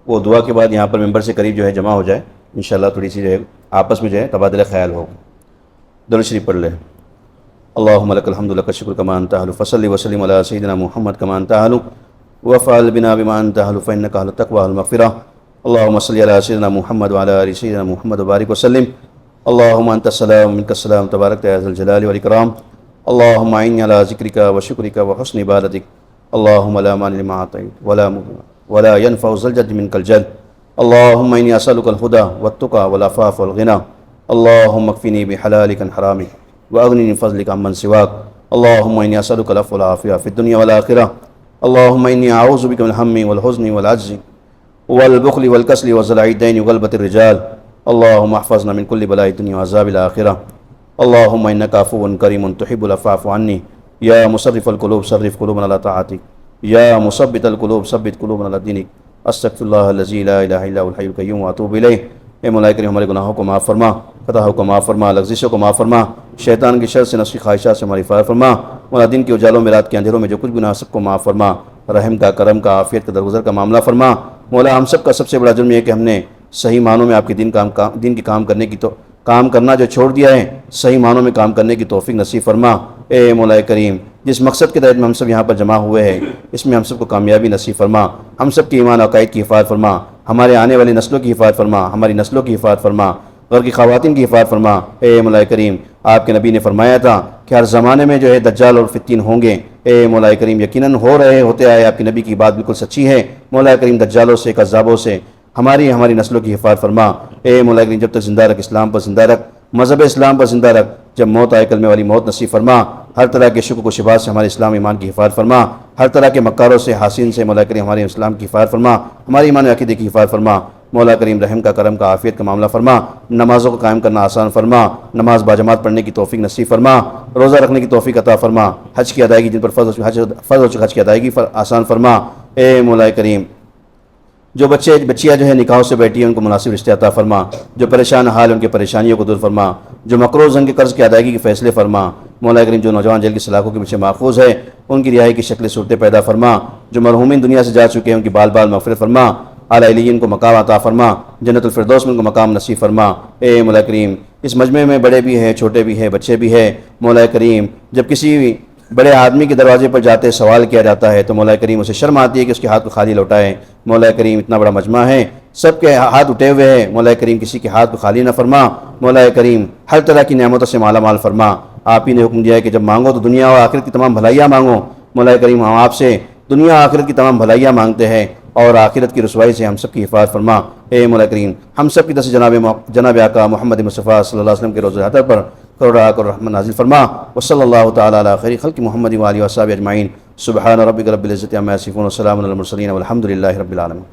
وہ دعا کے بعد یہاں پر ممبر سے قریب جو ہے جمع ہو جائے. انشاءاللہ تھوڑی سی جو ہے آپس میں جو ہے تبادلہ خیال ہوگا. درود شریف پڑھ لیں. اللہم لک الحمد لک الشکر کما انت اہل فصلی وسلم علی سیدنا محمد کما انت اہل وفعل بنا بما انت اہل فانک اہل التقوی والمغفرہ. اللہم صلی علی سیدنا محمد وعلی آل سیدنا محمد وبارک وسلم. اللہم انت السلام منک السلام تبارک یا ذا الجلال والاکرام. اللہم اعنی علی ذکرک وشکرک وحسن عبادتک. اللہم لا مانع لما اعطیت ولا ينفع ذا الجد منک الجد. اللہم انی اسألک الہدی والتقی والعفاف والغنی. اللہم اکفنی بحلالک عن حرامک واغننی بفضلک عمن سواک. اللہم انی اسألک العفو والعافیہ فی الدنیا والآخرہ. اللہم انی اعوذ بک من الہم والحزن والعجز والبخل والکسل وضلع الدین وغلبۃ الرجال. اللہم احفظنا من کل بلاء الدنیا وعذاب الآخرہ. اللہم انک عفو کریم تحب العفو فاعف عنی. یا مصرف القلوب صرف قلوبنا علی طاعتک. یا مثبت القلوب ثبت قلوبنا علی دینک. استغفر اللہ الذی لا الہ الا هو الحی القیوم واتوب الیہ. اے مولا کریم ہمارے گناہوں کو معاف فرما، خطاؤں کو معاف فرما، لغزشوں کو معاف فرما، شیطان کی شر سے نفسی خواہشات سے ہماری حفاظت فرما. مولا دن کے اجالوں میں رات کے اندھیروں میں جو کچھ گناہ سب کو معاف فرما. رحم کا، کرم کا، عافیت کا، درگزر کا معاملہ فرما. مولا ہم سب کا سب سے بڑا جرم یہ ہے کہ ہم نے صحیح معنوں میں آپ کے دین کے کام کرنے کی کام کرنا جو چھوڑ دیا ہے، صحیح معنوں میں کام کرنے کی توفیق نصیب فرما. اے مولا کریم جس مقصد کے تحت میں ہم سب یہاں پر جمع ہوئے ہیں اس میں ہم سب کو کامیابی نصیب فرما. ہم سب کے ایمان عقائد کی حفاظت فرما. ہمارے آنے والی نسلوں کی حفاظت فرما. ہماری نسلوں کی حفاظت فرما. گھر کی خواتین کی حفاظت فرما. اے مولا کریم آپ کے نبی نے فرمایا تھا کہ ہر زمانے میں جو ہے دجال اور فتین ہوں گے. اے مولا کریم یقیناً ہوتے آئے. آپ کے نبی کی بات بالکل سچی ہے. مولا کریم دجالوں سے، کذابوں سے ہماری نسلوں کی حفاظت فرما. اے مولا کریم جب تک زندہ رکھ، اسلام پر زندہ رکھ، مذہب اسلام پر زندہ رکھ. جب موت آئے کلمے والی موت نصیب فرما. ہر طرح کے شکوک و شبہات سے ہمارے اسلام ایمان کی حفاظت فرما. ہر طرح کے مکاروں سے، حاسین سے مولا کریم ہمارے اسلام کی حفاظت فرما. ہماری ایمان و عقیدے کی حفاظت فرما. مولا کریم رحم کا، کرم کا، عافیت کا معاملہ فرما. نمازوں کو قائم کرنا آسان فرما. نماز باجماعت پڑھنے کی توفیق نصیب فرما. روزہ رکھنے کی توفیق عطا فرما. حج کی ادائیگی جن پر فرض ہو چکا حج کی ادائیگی آسان فرما. اے مولا کریم جو بچیاں جو ہے نکاحوں سے بیٹھی ہیں ان کو مناسب رشتے عطا فرما. جو پریشان حال ان کی پریشانیوں کو دور فرما. جو مقروض ان کے قرض کی ادائیگی کے فیصلے فرما. مولا کریم جو نوجوان جیل کی سلاخوں کے پیچھے ماخوذ ہے ان کی رہائی کی شکل صورتیں پیدا فرما. جو مرحومین دنیا سے جا چکے ہیں ان کی بال بال مغفرت فرما. اعلیٰ علیین کو مقام عطا فرما. جنت الفردوس میں ان کو مقام نصیب فرما. اے مولا کریم اس مجمع میں بڑے بھی ہیں، چھوٹے بھی ہیں، بچے بھی ہیں. مولا کریم جب کسی بڑے آدمی کے دروازے پر جاتے سوال کیا جاتا ہے تو مولا کریم اسے شرم آتی ہے کہ اس کے ہاتھ کو خالی لوٹائے. مولا کریم اتنا بڑا مجمع ہے، سب کے ہاتھ اٹھے ہوئے ہیں. مولا کریم کسی کے ہاتھ کو خالی نہ فرما. مولا کریم ہر طرح کی نعمتوں سے مالا مال فرما. آپ ہی نے حکم دیا ہے کہ جب مانگو تو دنیا اور آخرت کی تمام بھلائیاں مانگو. مولا کریم ہم آپ سے دنیا آخرت کی تمام بھلائیاں مانگتے ہیں اور آخرت کی رسوائی سے ہم سب کی حفاظت فرما. اے مولا کریم ہم سب کی طرف سے جناب آقا محمد مصطفیٰ صلی اللہ علیہ وسلم کے روز حاضر پر کروڑ رحمت نازل فرما. وصلی اللہ تعالی علی خیر خلق محمد و آلہ و صحبہ اجمعین. سبحان ربک رب العزۃ عما یصفون وسلام علی المرسلین والحمد للہ رب العالمین.